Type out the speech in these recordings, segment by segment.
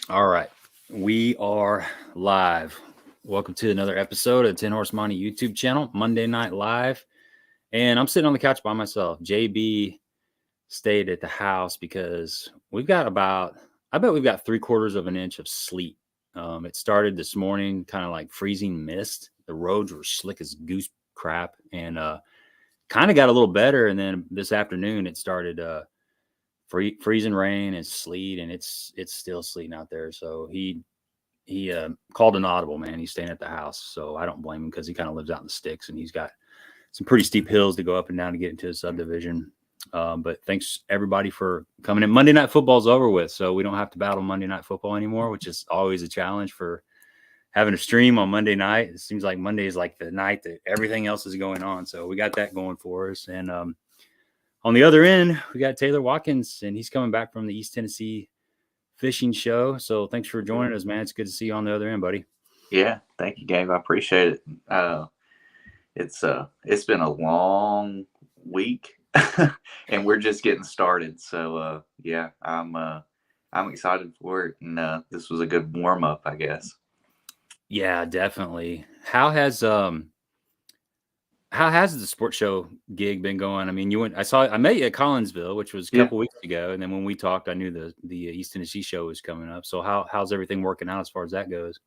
All right. We are live. Welcome to another episode of 10 Horse Money YouTube channel, Monday Night Live. And I'm sitting on the couch by myself. JB stayed at the house because we've got I bet we've got 3/4 of an inch of sleet. It started this morning, kind of like freezing mist. The roads were slick as goose crap and kind of got a little better. And then this afternoon, it started freezing rain and sleet, and it's still sleeting out there. So he called an audible, man. He's staying at the house, so I don't blame him because he kind of lives out in the sticks, and he's got some pretty steep hills to go up and down to get into his subdivision. But thanks everybody for coming in. Monday Night Football's over with, so we don't have to battle Monday Night Football anymore, which is always a challenge for having a stream on Monday night. It seems like Monday is like the night that everything else is going on, so we got that going for us. And on the other end, we got Taylor Watkins, and he's coming back from the East Tennessee fishing show. So thanks for joining us, man. It's good to see you on the other end, buddy. Yeah, thank you, Gabe. I appreciate it. It's been a long week, and we're just getting started. So yeah, I'm excited for it, and this was a good warm up, I guess. Yeah, definitely. How has the sports show gig been going? I mean, I met you at Collinsville, which was a couple weeks ago, and then when we talked, I knew the East Tennessee show was coming up. So how's everything working out as far as that goes?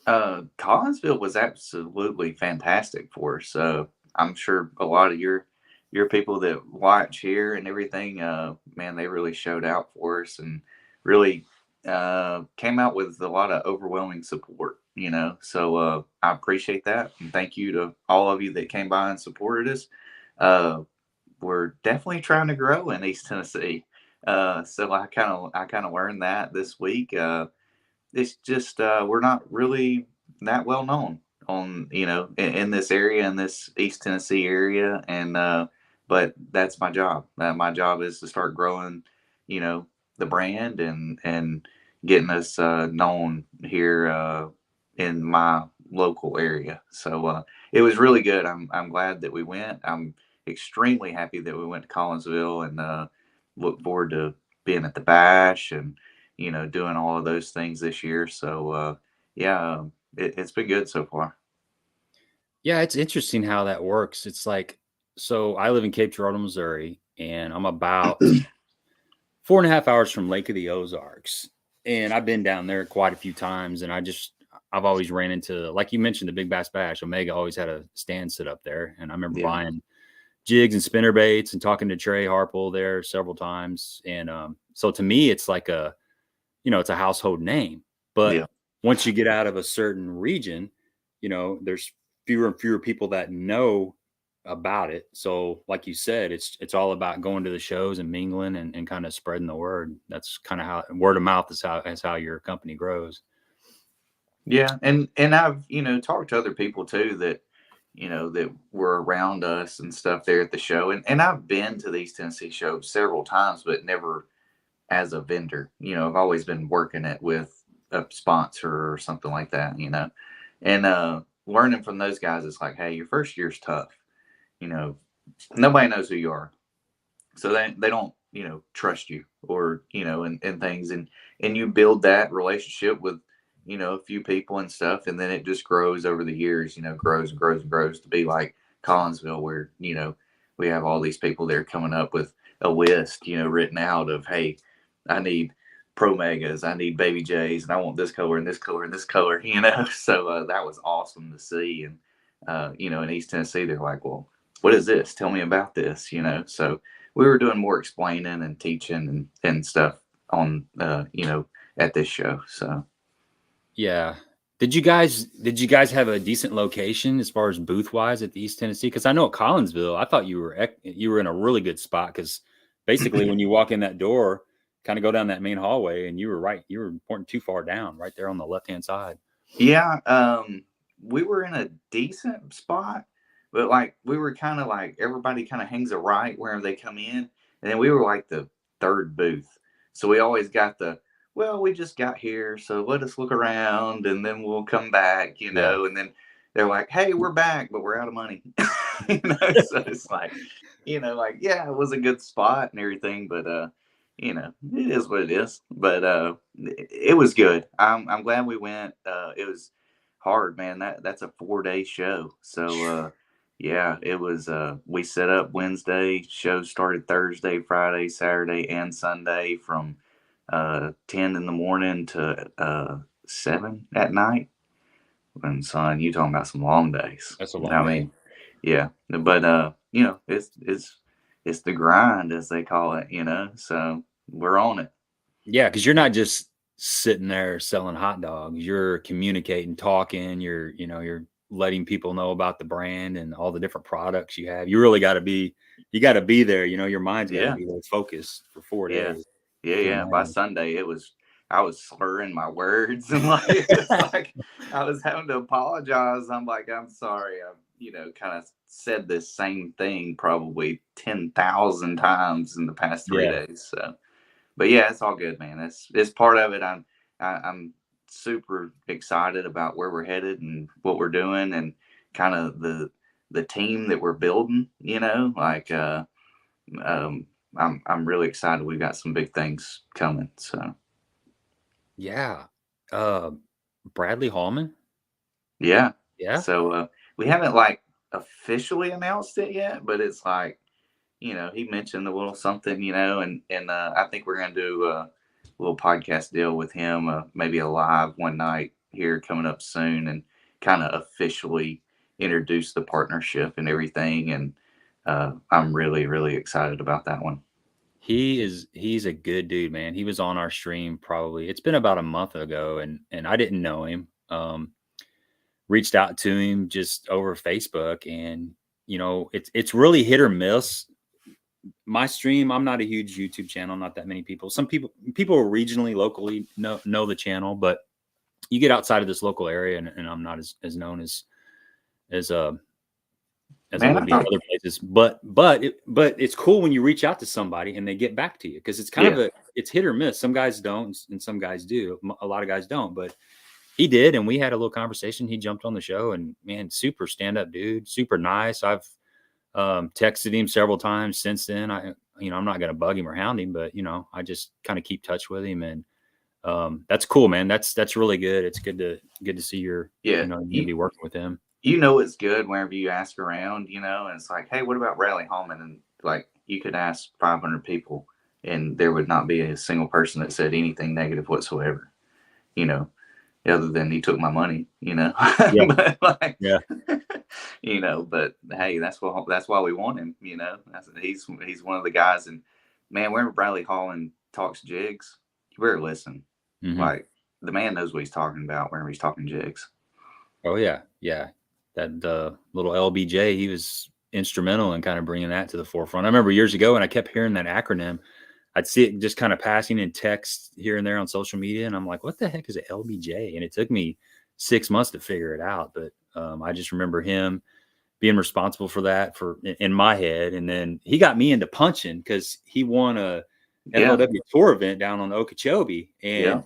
Collinsville was absolutely fantastic for us. So I'm sure a lot of your people that watch here and everything, man, they really showed out for us and really came out with a lot of overwhelming support. So I appreciate that, and thank you to all of you that came by and supported us. We're definitely trying to grow in East Tennessee. So I kind of learned that this week. It's just we're not really that well known on in this area, in this East Tennessee area, and but that's my job. My job is to start growing, the brand and getting us known here in my local area. So it was really good. I'm glad that we went. I'm extremely happy that we went to Collinsville, and look forward to being at the bash and doing all of those things this year. So yeah, it's been good so far. Yeah, it's interesting how that works. It's like, so I live in Cape Girardeau, Missouri, and I'm about 4.5 hours from Lake of the Ozarks. And I've been down there quite a few times, and I've always ran into, like you mentioned, the Big Bass Bash. Omega always had a stand set up there, and I remember buying jigs and spinner baits and talking to Trey Harple there several times. And so to me, it's like it's a household name. But once you get out of a certain region, there's fewer and fewer people that know about it. So like you said, it's all about going to the shows and mingling and kind of spreading the word. That's kind of how word of mouth is how your company grows. Yeah, and I've talked to other people too that that were around us and stuff there at the show, and I've been to these Tennessee shows several times, but never as a vendor. I've always been working it with a sponsor or something like that. And learning from those guys, it's like, hey, your first year's tough. Nobody knows who you are, so they don't trust you or and things, and you build that relationship with a few people and stuff, and then it just grows over the years. Grows and grows and grows to be like Collinsville, where we have all these people there coming up with a list written out of, hey, I need Pro Megas, I need Baby J's, and I want this color and this color and this color. So that was awesome to see. And in East Tennessee, they're like, well, what is this? Tell me about this. So we were doing more explaining and teaching and stuff on at this show. So yeah. Did you guys have a decent location as far as booth wise at the East Tennessee? Because I know at Collinsville, I thought you were in a really good spot, because basically when you walk in that door, kind of go down that main hallway, and you were pointing too far down, right there on the left hand side. Yeah, we were in a decent spot, but like we were kind of like, everybody kind of hangs a right wherever they come in, and then we were like the third booth, so we always got well, we just got here, so let us look around and then we'll come back, and then they're like, hey, we're back, but we're out of money. So it's like, like, yeah, it was a good spot and everything, but it is what it is. But it was good. I'm glad we went. It was hard, man. That's a 4-day show. So yeah, it was. We set up Wednesday. Show started Thursday, Friday, Saturday, and Sunday from 10 in the morning to 7 at night. And son, you talking about some long days. That's a long I day. mean, yeah. But it's the grind, as they call it, so we're on it. Yeah, because you're not just sitting there selling hot dogs. You're communicating, talking. You're letting people know about the brand and all the different products you have. You really got to be. You got to be there. Your mind's got to Yeah. be there, focused for 4 Yeah. days. Yeah. By Sunday, I was slurring my words, and like it's like I was having to apologize. I'm like, I'm sorry. I've kind of said this same thing probably 10,000 times in the past 3 Yeah. days. So, but yeah, it's all good, man. It's part of it. I'm super excited about where we're headed and what we're doing, and kind of the team that we're building. Like I'm really excited. We've got some big things coming. So Yeah. Bradley Hallman. yeah. Yeah. So we haven't like officially announced it yet, but it's like, he mentioned a little something, and I think we're gonna do a little podcast deal with him, maybe a live one night here coming up soon, and kind of officially introduce the partnership and everything. And I'm really, really excited about that one. He's a good dude, man. He was on our stream probably. It's been about a month ago, and I didn't know him. Reached out to him just over Facebook, and it's really hit or miss. My stream, I'm not a huge YouTube channel, not that many people. Some people regionally, locally know the channel, but you get outside of this local area, and I'm not as known as I Man, would be in other places. But it's cool when you reach out to somebody and they get back to you, because it's kind of it's hit or miss. Some guys don't, and some guys do. A lot of guys don't, but he did, and we had a little conversation. He jumped on the show, and man, super stand up dude, super nice. I've texted him several times since then. I'm not going to bug him or hound him, but I just kind of keep touch with him, and that's cool, man. That's really good. It's good to see you're you're going to be working with him. It's good whenever you ask around, and it's like, hey, what about Bradley Hallman? And like, you could ask 500 people, and there would not be a single person that said anything negative whatsoever, other than he took my money, Yeah. But like, Yeah. But hey, that's why we want him, he's one of the guys. And man, whenever Bradley Hallman talks jigs, you better listen. Mm-hmm. Like, the man knows what he's talking about whenever he's talking jigs. Oh yeah. Yeah. That little LBJ, he was instrumental in kind of bringing that to the forefront. I remember years ago, and I kept hearing that acronym. I'd see it just kind of passing in text here and there on social media, and I'm like, what the heck is an LBJ? And it took me 6 months to figure it out. But I just remember him being responsible for that in my head. And then he got me into punching because he won a FLW tour event down on Okeechobee, and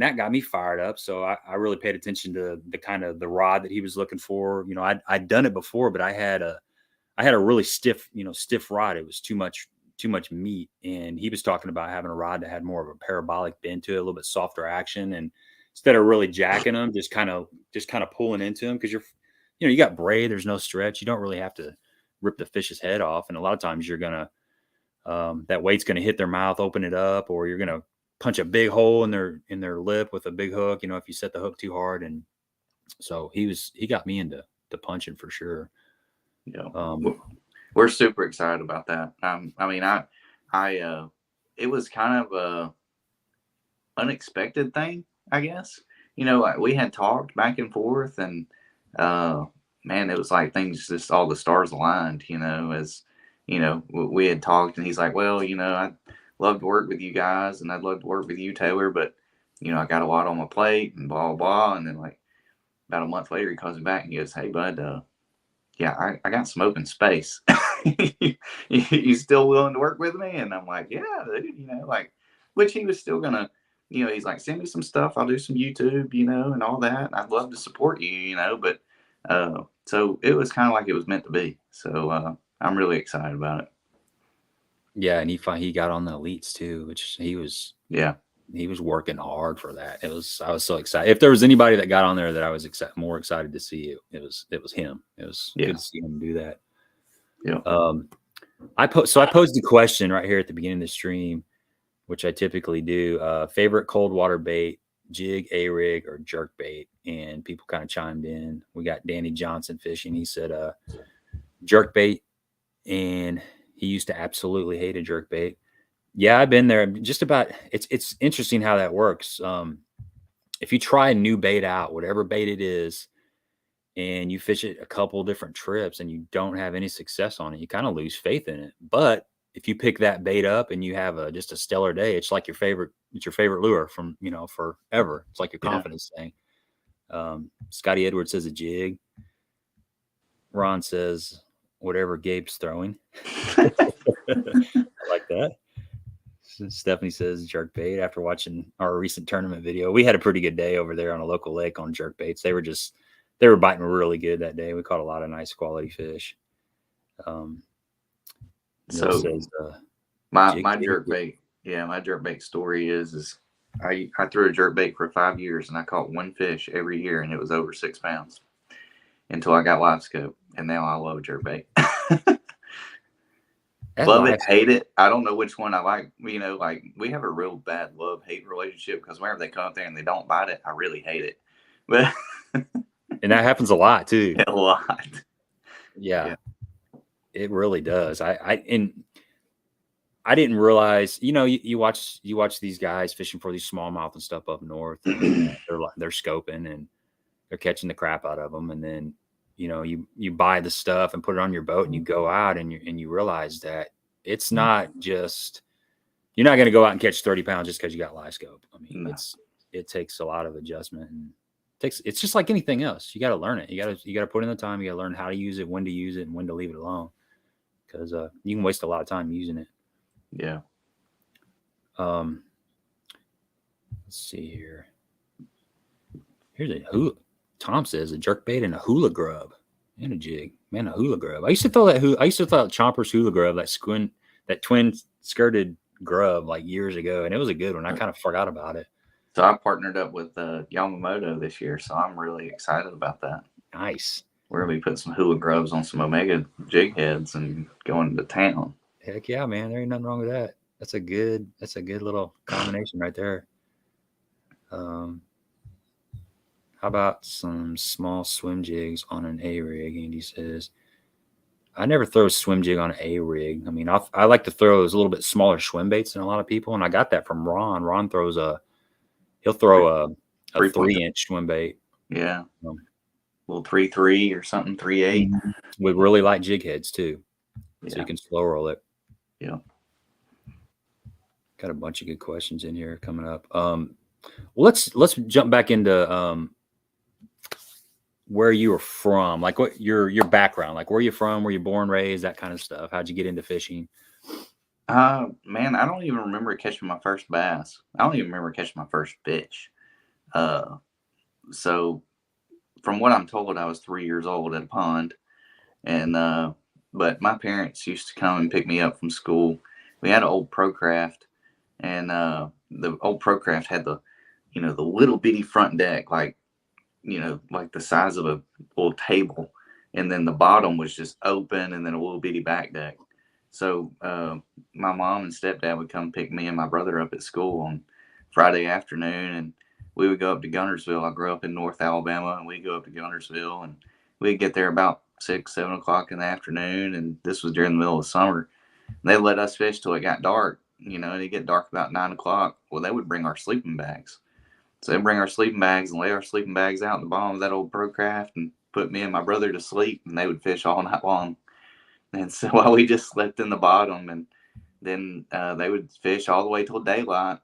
that got me fired up. So I really paid attention to the kind of the rod that he was looking for. I'd done it before, but I had a really stiff rod. It was too much meat. And he was talking about having a rod that had more of a parabolic bend to it, a little bit softer action. And instead of really jacking them, just kind of pulling into them, because you got braid, there's no stretch. You don't really have to rip the fish's head off. And a lot of times you're going to, that weight's going to hit their mouth, open it up, or you're going to punch a big hole in their lip with a big hook, if you set the hook too hard. And so he got me into punching for sure. Yeah. We're super excited about that. It was kind of a unexpected thing, I guess. We had talked back and forth, and man, it was like things just, all the stars aligned, as we had talked, and he's like, well, I'd love to work with you guys, and I'd love to work with you, Taylor, but I got a lot on my plate, and blah blah blah. And then like about a month later, he calls me back and he goes, hey bud, yeah, I got some open space. You still willing to work with me? And I'm like, yeah, dude, like, which he was still gonna, he's like, send me some stuff, I'll do some YouTube, and all that. I'd love to support you, but so it was kind of like it was meant to be. So I'm really excited about it. Yeah, and he got on the elites too, which he was working hard for that. I was so excited. If there was anybody that got on there that I was more excited to see, it was him. It was good to see him do that. Yeah. I posed the question right here at the beginning of the stream, which I typically do. Favorite cold water bait, jig, A-rig, or jerk bait, and people kind of chimed in. We got Danny Johnson fishing. He said jerk bait, and he used to absolutely hate a jerk bait. Yeah, I've been there. Just about. It's interesting how that works. If you try a new bait out, whatever bait it is, and you fish it a couple different trips and you don't have any success on it, you kind of lose faith in it. But if you pick that bait up and you have just a stellar day, it's like your favorite lure from, forever. It's like a confidence thing. Scotty Edwards says a jig. Ron says whatever Gabe's throwing. I like that. Stephanie says jerk bait. After watching our recent tournament video, we had a pretty good day over there on a local lake on jerk baits. They were biting really good that day. We caught a lot of nice quality fish. So says, my jerk bait, my jerk bait story is I threw a jerk bait for 5 years and I caught one fish every year and it was over 6 pounds until I got live scope, and now I love jerk bait. Love it, hate it. I don't know which one I like. Like we have a real bad love-hate relationship because whenever they come up there and they don't bite it, I really hate it. But and that happens a lot too. A lot. Yeah. It really does. I didn't realize, you watch these guys fishing for these smallmouth and stuff up north. And they're scoping and they're catching the crap out of them, and then you buy the stuff and put it on your boat and you go out and you realize that it's not just, you're not going to go out and catch 30 pounds just because you got live scope. I mean, it takes a lot of adjustment, and it's just like anything else. You got to learn it. You got to put in the time. You got to learn how to use it, when to use it, and when to leave it alone, because you can waste a lot of time using it. Yeah. Let's see here. Here's a hula. Tom says a jerk bait and a hula grub and a jig. Man, a hula grub. I used to throw Chomper's hula grub, that twin skirted grub, like years ago, and it was a good one. I kind of forgot about it. So I partnered up with Yamamoto this year, so I'm really excited about that. Nice. We're gonna be putting some hula grubs on some Omega jig heads and going to town. Heck yeah, man! There ain't nothing wrong with that. That's a good little combination right there. How about some small swim jigs on an A-rig? Andy says, I never throw a swim jig on an A-rig. I mean, I like to throw those a little bit smaller swim baits than a lot of people, and I got that from Ron. Ron throws he'll throw a 3-inch swim bait. Yeah. Little 3.3 or something, 3.8. With really light jig heads too. So you can slow roll it. Yeah. Got a bunch of good questions in here coming up. Let's jump back into where you were from, like what your background, like where you from, where you born, raised, that kind of stuff. How'd you get into fishing? Man, I don't even remember catching my first bass. I don't even remember catching my first fish. So from what I'm told, I was 3 years old at a pond, and but my parents used to come and pick me up from school. We had an old Procraft, and the old Procraft had the little bitty front deck, like the size of a little table, and then the bottom was just open, and then a little bitty back deck. So my mom and stepdad would come pick me and my brother up at school on Friday afternoon, and we would go up to Guntersville. I grew up in North Alabama, and we'd go up to Guntersville, and we'd get there about 6, 7 o'clock in the afternoon, and this was during the middle of summer. And they let us fish till it got dark, and it'd get dark about 9 o'clock. Well, they would bring our sleeping bags. So they'd bring our sleeping bags and lay our sleeping bags out in the bottom of that old Procraft and put me and my brother to sleep, and they would fish all night long. And so while we just slept in the bottom, and then they would fish all the way till daylight.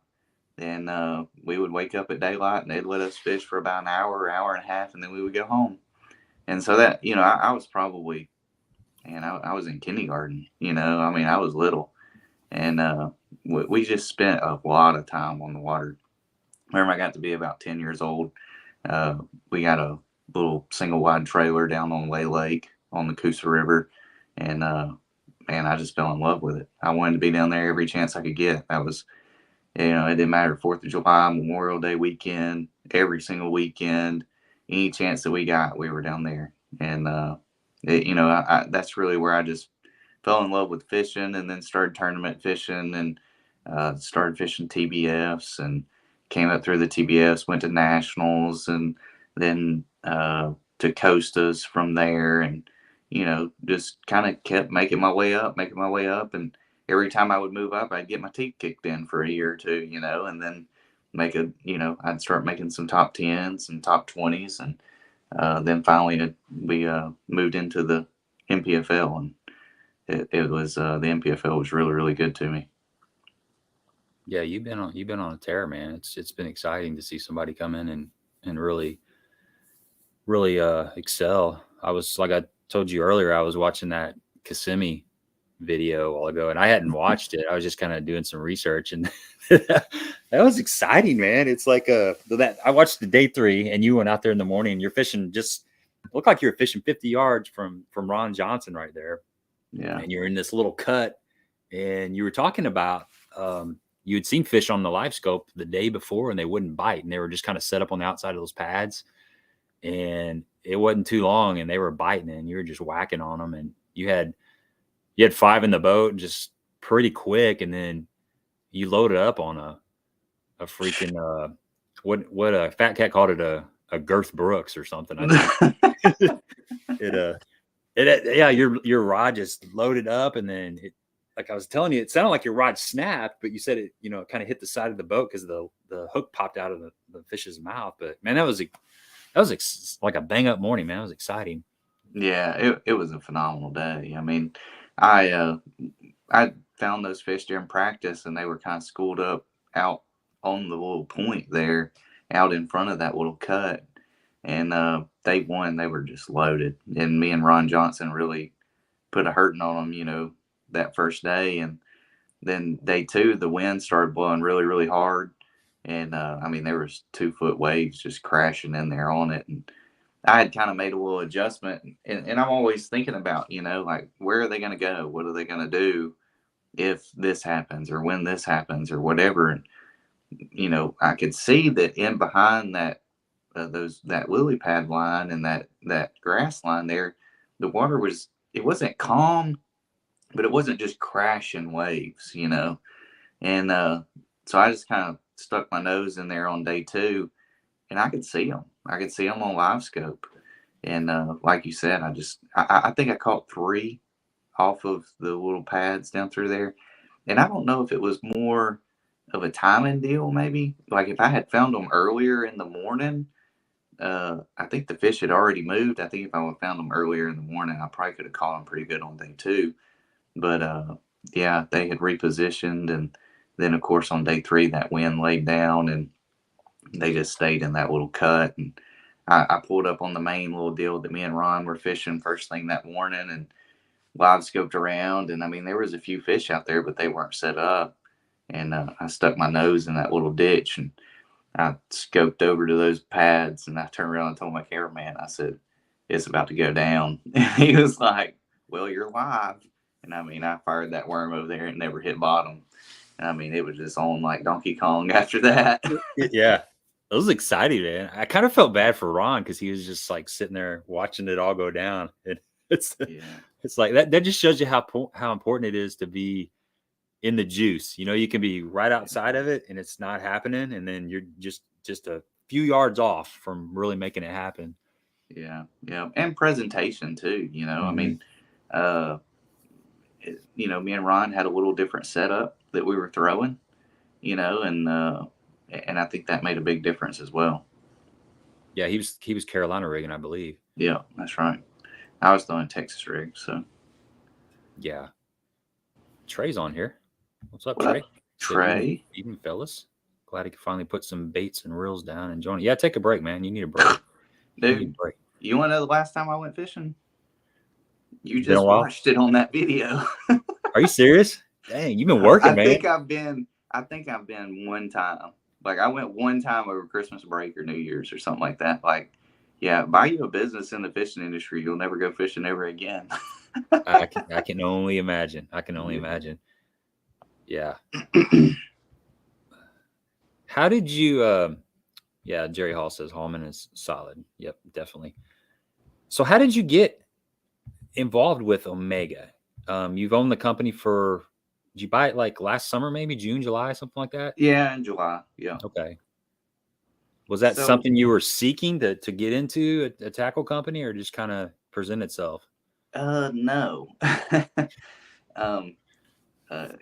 Then we would wake up at daylight, and they'd let us fish for about an hour and a half, and then we would go home. And so that, I was probably, I was in kindergarten, I was little. And we just spent a lot of time on the water. Whenever I got to be about 10 years old, we got a little single wide trailer down on Lay Lake on the Coosa River. And man, I just fell in love with it. I wanted to be down there every chance I could get. That was, it didn't matter 4th of July, Memorial Day weekend, every single weekend, any chance that we got, we were down there. And, that's really where I just fell in love with fishing, and then started tournament fishing, and started fishing TBFs, and came up through the TBFs, went to nationals, and then to Costas from there, and just kind of kept making my way up, and every time I would move up, I'd get my teeth kicked in for a year or two, and then I'd start making some top 10s and top 20s, and then finally we moved into the NPFL, and it was the NPFL was really, really good to me. Yeah, you've been on a tear, man. It's been exciting to see somebody come in and really excel. I was, like I told you earlier, I was watching that Kissimmee video a while ago, and I hadn't watched it. I was just kind of doing some research, and that was exciting, man. It's like that I watched the day 3, and you went out there in the morning, and you're fishing, just looked like you were fishing 50 yards from Ron Johnson right there. Yeah. And you're in this little cut, and you were talking about you had seen fish on the live scope the day before, and they wouldn't bite, and they were just kind of set up on the outside of those pads, and it wasn't too long, and they were biting, and you were just whacking on them, and you had 5 in the boat just pretty quick, and then you loaded up on a freaking what a Fat Cat called it, a Girth Brooks or something, I think. Yeah, your rod just loaded up, and then like I was telling you, it sounded like your rod snapped, but you said it, it kind of hit the side of the boat because the hook popped out of the fish's mouth. But man, that was like a bang up morning, man. It was exciting. Yeah, it was a phenomenal day. I mean, I found those fish during practice, and they were kind of schooled up out on the little point there, out in front of that little cut. And day 1, they were just loaded. And me and Ron Johnson really put a hurting on them, that first day. And then day 2, the wind started blowing really, really hard. And I mean, there was 2-foot waves just crashing in there on it. And I had kind of made a little adjustment. And I'm always thinking about, like, where are they going to go? What are they going to do if this happens, or when this happens, or whatever? And, I could see that in behind that that lily pad line and that grass line there, the water it wasn't calm, but it wasn't just crashing waves, And so I just kind of stuck my nose in there on day 2, and I could see them. I could see them on live scope. And like you said, I think I caught 3 off of the little pads down through there. And I don't know if it was more of a timing deal, maybe. Like if I had found them earlier in the morning, I think the fish had already moved. I think if I would have found them earlier in the morning, I probably could have caught them pretty good on day 2. But yeah, they had repositioned, and then of course on day 3 that wind laid down, and they just stayed in that little cut. And I pulled up on the main little deal that me and Ron were fishing first thing that morning, and live scoped around. And I mean, there was a few fish out there, but they weren't set up. And I stuck my nose in that little ditch, and I scoped over to those pads, and I turned around and told my cameraman, I said, "It's about to go down." And he was like, "Well, you're live." And I mean, I fired that worm over there and never hit bottom. And I mean, it was just on like Donkey Kong after that. Yeah. It was exciting, man. I kind of felt bad for Ron because he was just like sitting there watching it all go down. And it's like that just shows you how important it is to be in the juice. You can be right outside of it and it's not happening, and then you're just a few yards off from really making it happen. Yeah. And presentation too, I mean, me and Ron had a little different setup that we were throwing, and I think that made a big difference as well. Yeah, he was Carolina rigging, I believe. Yeah, that's right. I was throwing Texas rig, so. Yeah. Trey's on here. What's up, What Trey? up, Trey? Even fellas. Glad he could finally put some baits and reels down and join. Yeah, take a break, man. You need a break. Dude, you want to know the last time I went fishing? You just watched it on that video. Are you serious? Dang, you've been working, man. I think I've been one time. Like I went one time over Christmas break or New Year's or something like that. Like, yeah, buy you a business in the fishing industry, you'll never go fishing ever again. I can only imagine. I can only imagine. Yeah. How did you? Yeah, Jerry Hall says Hallman is solid. Yep, definitely. So, how did you get involved with Omega? You've owned the company for. Did you buy it like last summer, maybe June, July, something like that? Yeah, in July. Yeah. Okay. Was that So something you were seeking to get into a tackle company, or just kind of present itself? no. um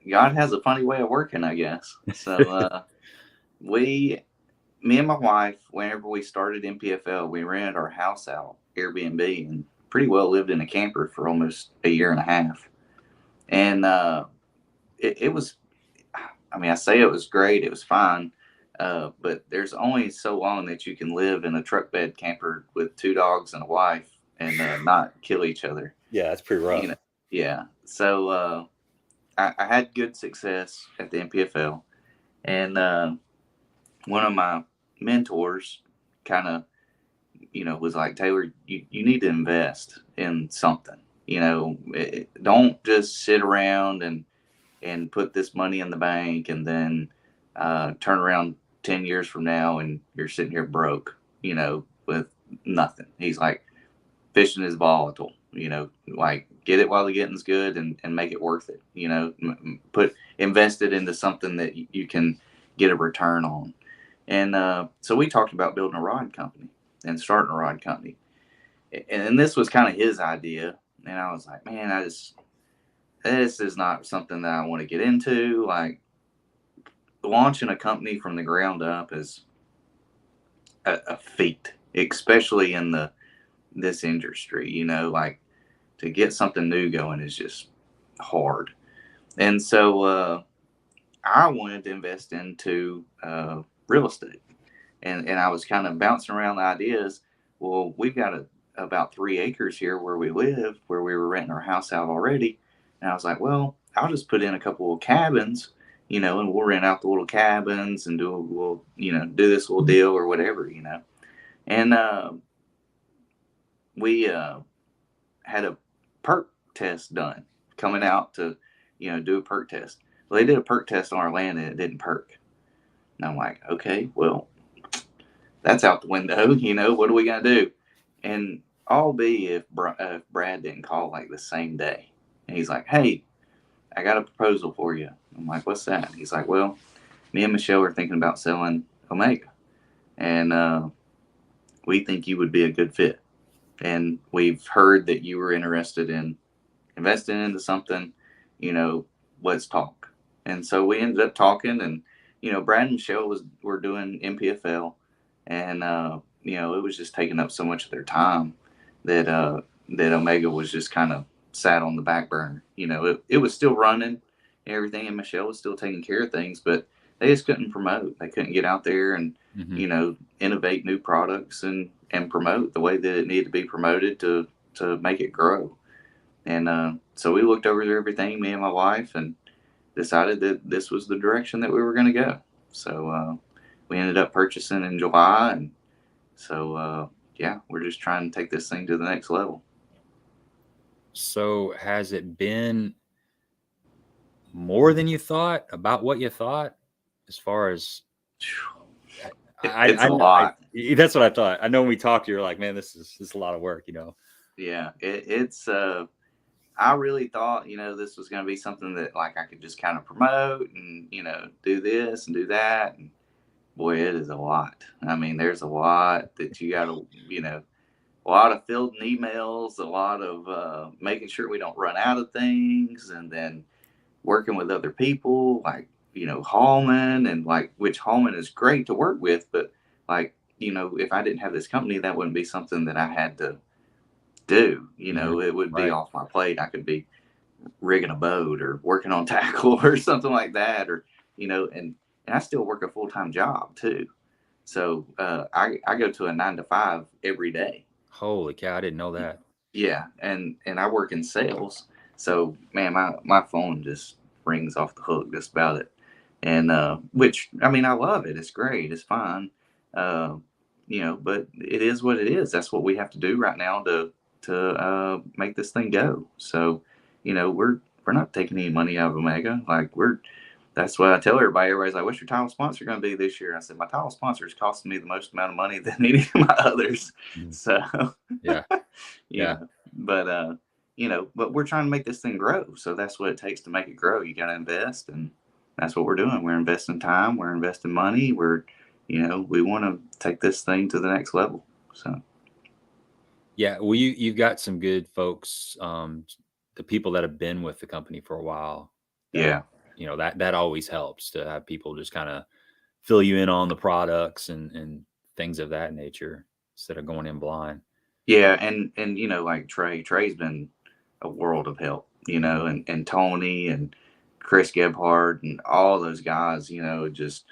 God has a funny way of working, I guess. So we me and my wife, whenever we started NPFL, we rented our house out Airbnb and pretty well lived in a camper for almost a year and a half. And it was, I mean, I say it was great, it was fine, but there's only so long that you can live in a truck bed camper with two dogs and a wife and not kill each other. Yeah, that's pretty You rough. know, yeah. So I had good success at the NPFL, and one of my mentors kind of, was like, Taylor, you need to invest in something. Don't just sit around and put this money in the bank and then turn around 10 years from now and you're sitting here broke, with nothing. He's like, fishing is volatile, like get it while the getting's good and make it worth it, invest it into something that you can get a return on. And so we talked about building a rod company and starting a rod company. And this was kind of his idea. And I was like, man, this is not something that I want to get into. Like, launching a company from the ground up is a feat, especially in this industry, like to get something new going is just hard. And so I wanted to invest into real estate. And I was kind of bouncing around the ideas. Well, we've got about 3 acres here where we live, where we were renting our house out already. And I was like, well, I'll just put in a couple of cabins, and we'll rent out the little cabins and do this little deal or whatever. And we had a perk test done coming out to, do a perk test. Well, they did a perk test on our land and it didn't perk. And I'm like, okay, well, that's out the window. What are we going to do? And all be if Brad didn't call like the same day. And he's like, hey, I got a proposal for you. I'm like, what's that? And he's like, well, me and Michelle are thinking about selling Omega. And we think you would be a good fit. And we've heard that you were interested in investing into something, let's talk. And so we ended up talking, and, Brad and Michelle were doing NPFL, and, it was just taking up so much of their time that, that Omega was just kind of sat on the back burner. It was still running and everything, and Michelle was still taking care of things, but they just couldn't promote. They couldn't get out there and, innovate new products and promote the way that it needed to be promoted to make it grow. And so we looked over everything, me and my wife, and decided that this was the direction that we were going to go. So we ended up purchasing in July, and so yeah, we're just trying to take this thing to the next level. So, has it been more than you thought, about what you thought, as far as? It's a lot. That's what I thought. I know when we talked, you're like, man, this is a lot of work, Yeah, it's. I really thought, this was going to be something that like I could just kind of promote and do this and do that. And boy, it is a lot. I mean, there's a lot that you got to, a lot of fielding emails, a lot of making sure we don't run out of things, and then working with other people like Hallman, and like, which Hallman is great to work with, but like, if I didn't have this company, that wouldn't be something that I had to do. It would be off my plate. I could be rigging a boat or working on tackle or something like that, or and I still work a full-time job too. So I go to a 9 to 5 every day. Holy cow, I didn't know that. Yeah, and I work in sales. So man, my phone just rings off the hook just about it. And which, I mean, I love it. It's great. It's fine. But it is what it is. That's what we have to do right now to to make this thing go. So, we're not taking any money out of Omega. Like that's what I tell everybody. Everybody's like, "What's your title sponsor going to be this year?" I said, "My title sponsor is costing me the most amount of money than any of my others." So, yeah, yeah. But but we're trying to make this thing grow. So that's what it takes to make it grow. You got to invest, and that's what we're doing. We're investing time. We're investing money. We want to take this thing to the next level. So. Yeah, well, you've got some good folks, the people that have been with the company for a while. Yeah. That always helps to have people just kind of fill you in on the products and things of that nature instead of going in blind. Yeah, and like Trey's been a world of help, and Tony and Chris Gebhardt and all those guys, just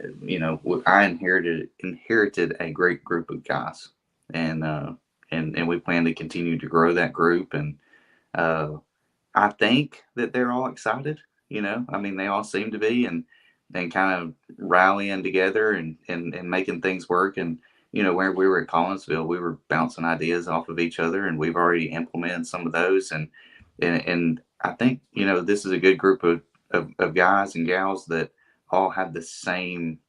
I inherited a great group of guys, and we plan to continue to grow that group, and I think that they're all excited. I mean, they all seem to be, and kind of rallying together and making things work. And where we were at Collinsville, we were bouncing ideas off of each other, and we've already implemented some of those. And I think this is a good group of guys and gals that all have the same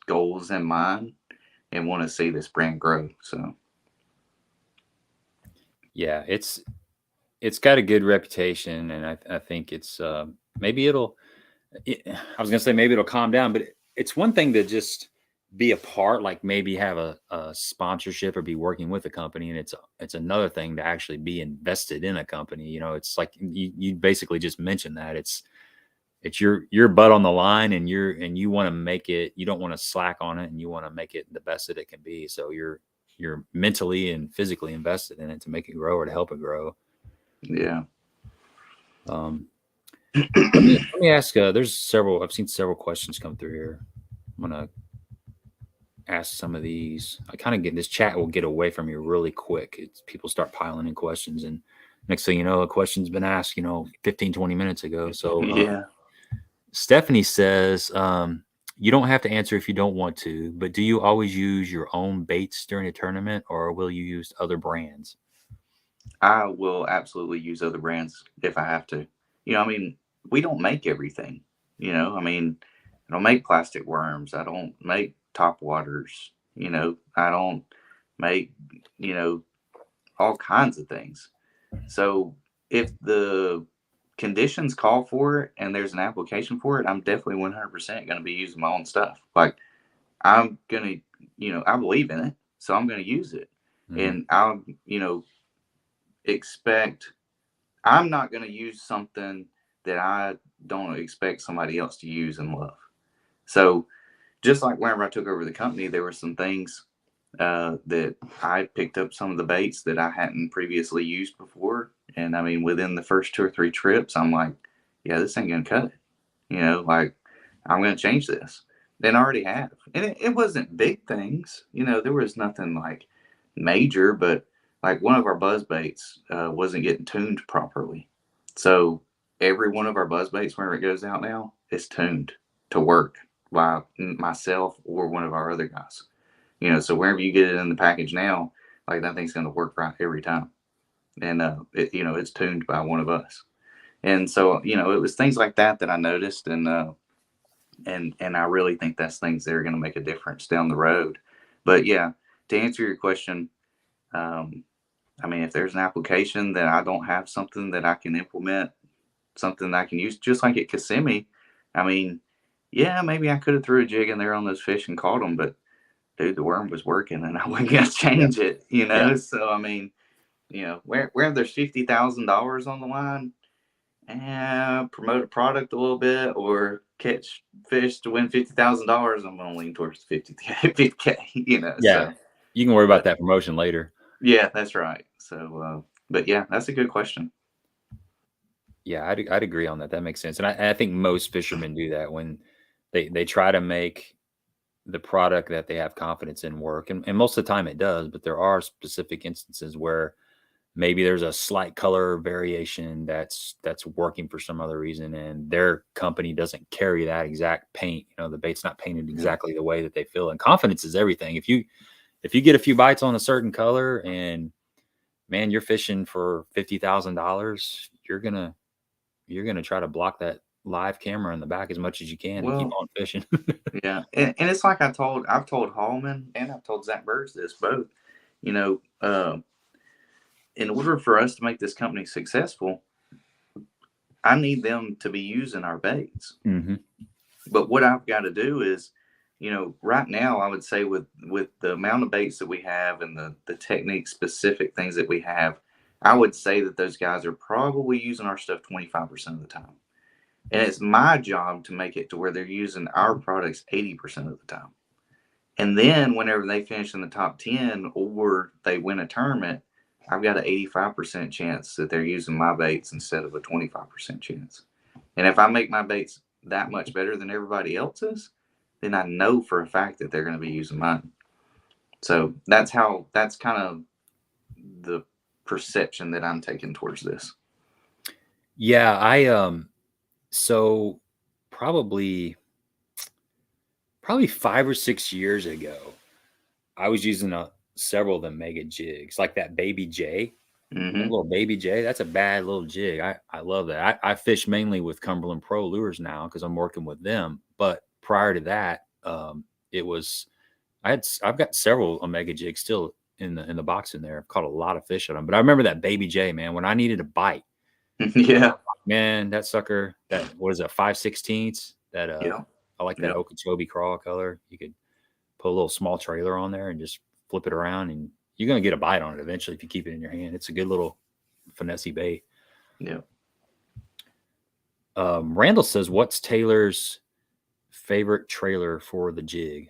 goals in mind and want to see this brand grow. So yeah, it's got a good reputation, and I think it's maybe I was gonna say maybe it'll calm down, but it's one thing to just be a part, like maybe have a sponsorship or be working with a company, and it's another thing to actually be invested in a company. It's like you basically just mentioned that it's your butt on the line, and you want to make it. You don't want to slack on it, and you want to make it the best that it can be. So you're mentally and physically invested in it to make it grow or to help it grow. Yeah. Let me ask. I've seen several questions come through here. I'm gonna ask some of these. I kind of get this chat will get away from you really quick. People start piling in questions, and next thing you know, a question's been asked, 15, 20 minutes ago. So Yeah. Stephanie says, you don't have to answer if you don't want to, but do you always use your own baits during a tournament, or will you use other brands? I will absolutely use other brands if I have to. I mean, we don't make everything. I mean, I don't make plastic worms. I don't make top waters. I don't make, all kinds of things. So if the conditions call for it and there's an application for it, I'm definitely 100% going to be using my own stuff. Like I'm going to, I believe in it, so I'm going to use it. Mm-hmm. And I'll, I'm not going to use something that I don't expect somebody else to use and love. So just like whenever I took over the company, there were some things that I picked up some of the baits that I hadn't previously used before. And I mean, within the first 2 or 3 trips, I'm like, yeah, this ain't going to cut it. Like I'm going to change this. And I already have. And it wasn't big things. There was nothing like major, but like one of our buzz baits wasn't getting tuned properly. So every one of our buzz baits, whenever it goes out now, is tuned to work by myself or one of our other guys. So wherever you get it in the package now, like that thing's going to work right every time. And, it's tuned by one of us. And so, it was things like that I noticed. And I really think that's things that are going to make a difference down the road. But yeah, to answer your question, I mean, if there's an application that I don't have something that I can implement, something that I can use, just like at Kissimmee, I mean, yeah, maybe I could have threw a jig in there on those fish and caught them, but dude, the worm was working and I wasn't going to change it, Yeah. So, I mean, where there's $50,000 on the line, promote a product a little bit or catch fish to win $50,000, I'm going to lean towards 50K, Yeah. So, you can worry about that promotion later. Yeah, that's right. So, but yeah, that's a good question. Yeah, I'd agree on that. That makes sense. And I think most fishermen do that when they try to make the product that they have confidence in work. And most of the time it does, but there are specific instances where maybe there's a slight color variation that's working for some other reason, and their company doesn't carry that exact paint. The bait's not painted exactly the way that they feel. And confidence is everything. If you get a few bites on a certain color and man, you're fishing for $50,000. You're gonna try to block that live camera in the back as much as you can and keep Well, on fishing. yeah, and it's like I've told Hallman and I've told Zach Burns this both. You know, in order for us to make this company successful, I need them to be using our baits. Mm-hmm. But what I've got to do is, you know, right now I would say with the amount of baits that we have and the technique specific things that we have, I would say that those guys are probably using our stuff 25% of the time. And it's my job to make it to where they're using our products 80% of the time. And then whenever they finish in the top 10 or they win a tournament, I've got an 85% chance that they're using my baits instead of a 25% chance. And if I make my baits that much better than everybody else's, then I know for a fact that they're going to be using mine. So that's kind of the perception that I'm taking towards this. Yeah, so probably 5 or 6 years ago, I was using several of the mega jigs, like that baby J. Mm-hmm. That little baby J, that's a bad little jig. I love that. I fish mainly with Cumberland Pro Lures now because I'm working with them. But prior to that, I've got several Omega jigs still in the box in there. I've caught a lot of fish on them. But I remember that baby J, man, when I needed a bite. Yeah, Man, that sucker, what is that, 5/16? That yeah. I like that Okeechobee crawl color. You could put a little small trailer on there and just flip it around, and you're going to get a bite on it eventually if you keep it in your hand. It's a good little finesse bait. Yeah. Randall says, what's Taylor's favorite trailer for the jig?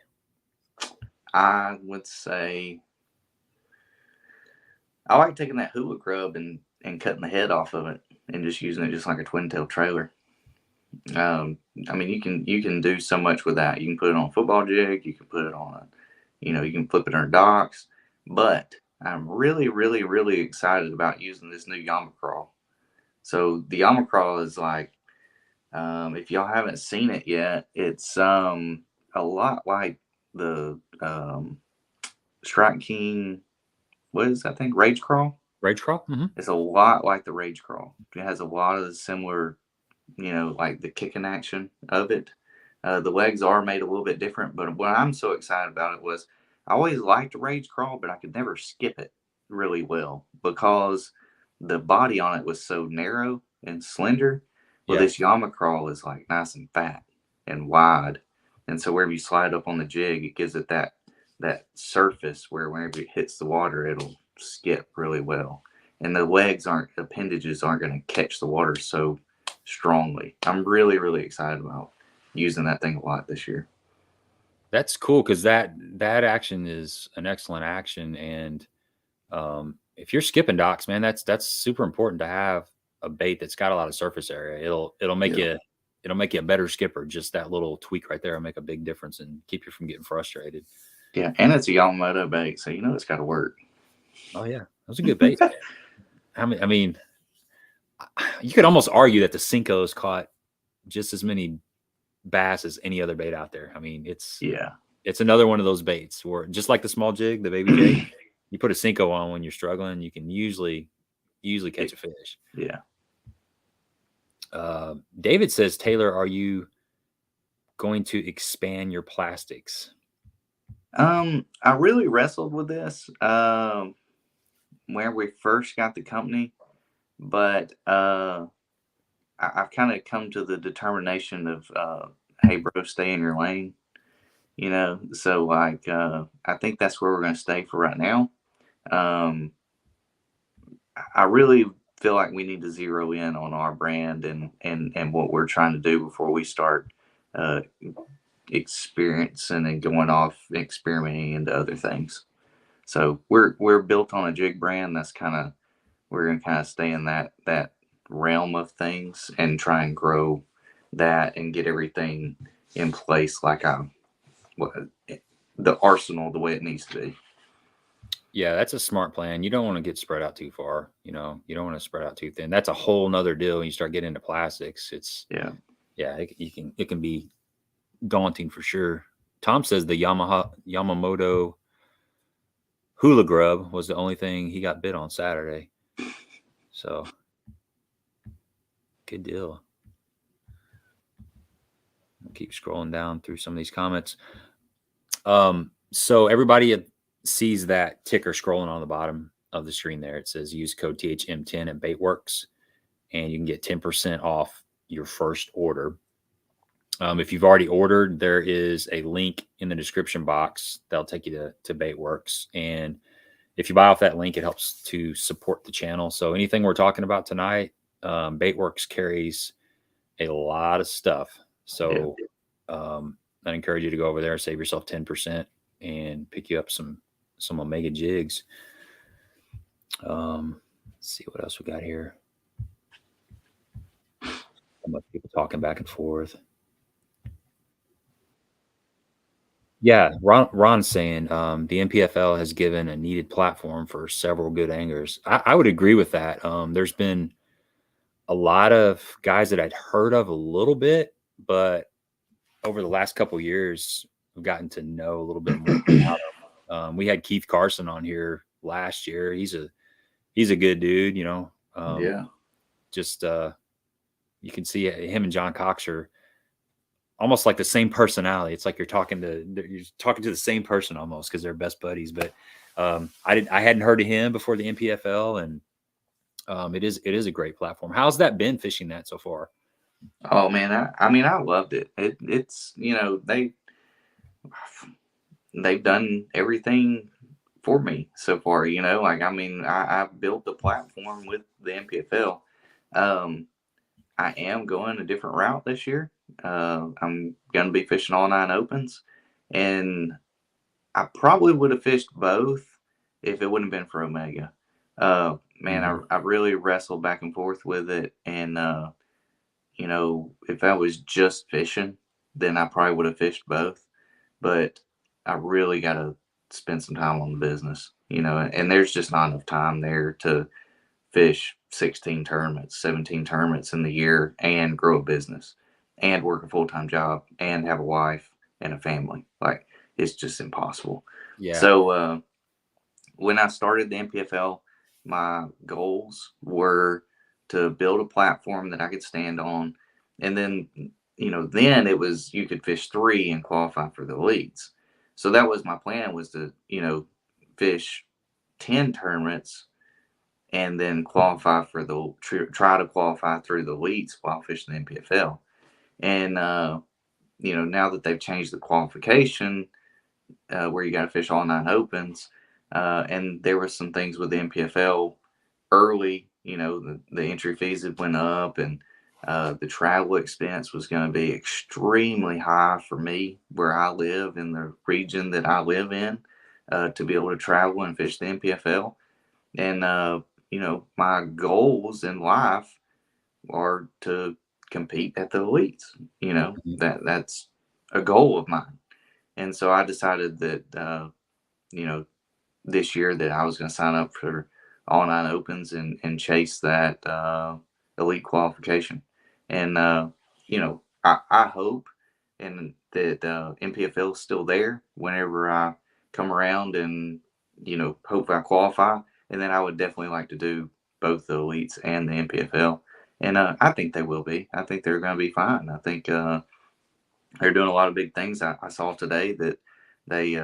I would say I like taking that hula grub and cutting the head off of it and just using it just like a twin tail trailer. I mean, you can do so much with that. You can put it on a football jig. You can put it on you can flip it under docks. But I'm really, really, really excited about using this new Yamacraw. So the Yamacraw is like, if y'all haven't seen it yet, it's a lot like the Strike King. What is that thing? Rage Crawl? Rage Crawl? Mm-hmm. It's a lot like the Rage Crawl. It has a lot of the similar, like the kicking action of it. The legs are made a little bit different, but what I'm so excited about it was I always liked Rage Crawl, but I could never skip it really well because the body on it was so narrow and slender. Well, this Yamacraw is like nice and fat and wide. And so wherever you slide up on the jig, it gives it that surface where whenever it hits the water, it'll skip really well. And the appendages aren't going to catch the water so strongly. I'm really, really excited about using that thing a lot this year. That's cool because that action is an excellent action. And if you're skipping docks, man, that's super important to have a bait that's got a lot of surface area. It'll make you a better skipper. Just that little tweak right there will make a big difference and keep you from getting frustrated. Yeah, and it's a Yamamoto bait, so it's got to work. Oh yeah, those are good baits. I mean, you could almost argue that the Cinco's caught just as many bass as any other bait out there. I mean, it's another one of those baits where just like the small jig, the baby jig, you put a Cinco on when you're struggling, you can usually catch a fish. Yeah. David says, Taylor, are you going to expand your plastics? I really wrestled with this where we first got the company, but I've kind of come to the determination of hey bro, stay in your lane, so like I think that's where we're going to stay for right now. I really feel like we need to zero in on our brand and what we're trying to do before we start experiencing and going off experimenting into other things. So we're built on a jig brand. We're gonna kind of stay in that realm of things and try and grow that and get everything in place like the arsenal the way it needs to be. Yeah, that's a smart plan. You don't want to get spread out too far. You don't want to spread out too thin. That's a whole nother deal. When you start getting into plastics, it can be daunting for sure. Tom says the Yamamoto Hula grub was the only thing he got bit on Saturday. So good deal. I'll keep scrolling down through some of these comments. So everybody sees that ticker scrolling on the bottom of the screen there. It says use code THM10 at Baitworks, and you can get 10% off your first order. If you've already ordered, there is a link in the description box that'll take you to Baitworks. And if you buy off that link, it helps to support the channel. So anything we're talking about tonight, Baitworks carries a lot of stuff. So I encourage you to go over there, save yourself 10%, and pick you up some Omega jigs. Let's see what else we got here. How much people talking back and forth. Yeah, Ron's saying the NPFL has given a needed platform for several good anglers. I would agree with that. There's been a lot of guys that I'd heard of a little bit, but over the last couple of years, I've gotten to know a little bit more about them. We had Keith Carson on here last year. He's a good dude, you know. Just you can see him and John Cox are almost like the same personality. It's like you're talking to the same person almost because they're best buddies. But I hadn't heard of him before the NPFL, and it is a great platform. How's that been fishing that so far? Oh man, I mean I loved it. It's you know they've done everything for me so far. You know, like I mean I've built the platform with the NPFL. I am going a different route this year. I'm going to be fishing all 9 opens, and I probably would have fished both if it wouldn't have been for Omega. Man, I really wrestled back and forth with it, and you know, if I was just fishing, then I probably would have fished both. But I really got to spend some time on the business, you know, and there's just not enough time there to fish 16 tournaments, 17 tournaments in the year and grow a business and work a full-time job and have a wife and a family. Like it's just impossible. Yeah. So when I started the NPFL, my goals were to build a platform that I could stand on. And then, you know, then it was you could fish 3 and qualify for the elites. So that was my plan, was to, you know, fish 10 tournaments and then qualify for the try to qualify through the elites while fishing the NPFL. And you know, now that they've changed the qualification where you got to fish all 9 opens, and there were some things with the NPFL early, you know, the entry fees had went up, and the travel expense was going to be extremely high for me where I live in the region that I live in, to be able to travel and fish the NPFL. And you know, my goals in life are to compete at the elites. You know, that's a goal of mine. And so I decided that, you know, this year that I was going to sign up for all 9 opens and chase that elite qualification. And, you know, I hope and that NPFL is still there whenever I come around and, you know, hope I qualify. And then I would definitely like to do both the elites and the NPFL. And I think they will be. I think they're going to be fine. I think they're doing a lot of big things. I saw today that they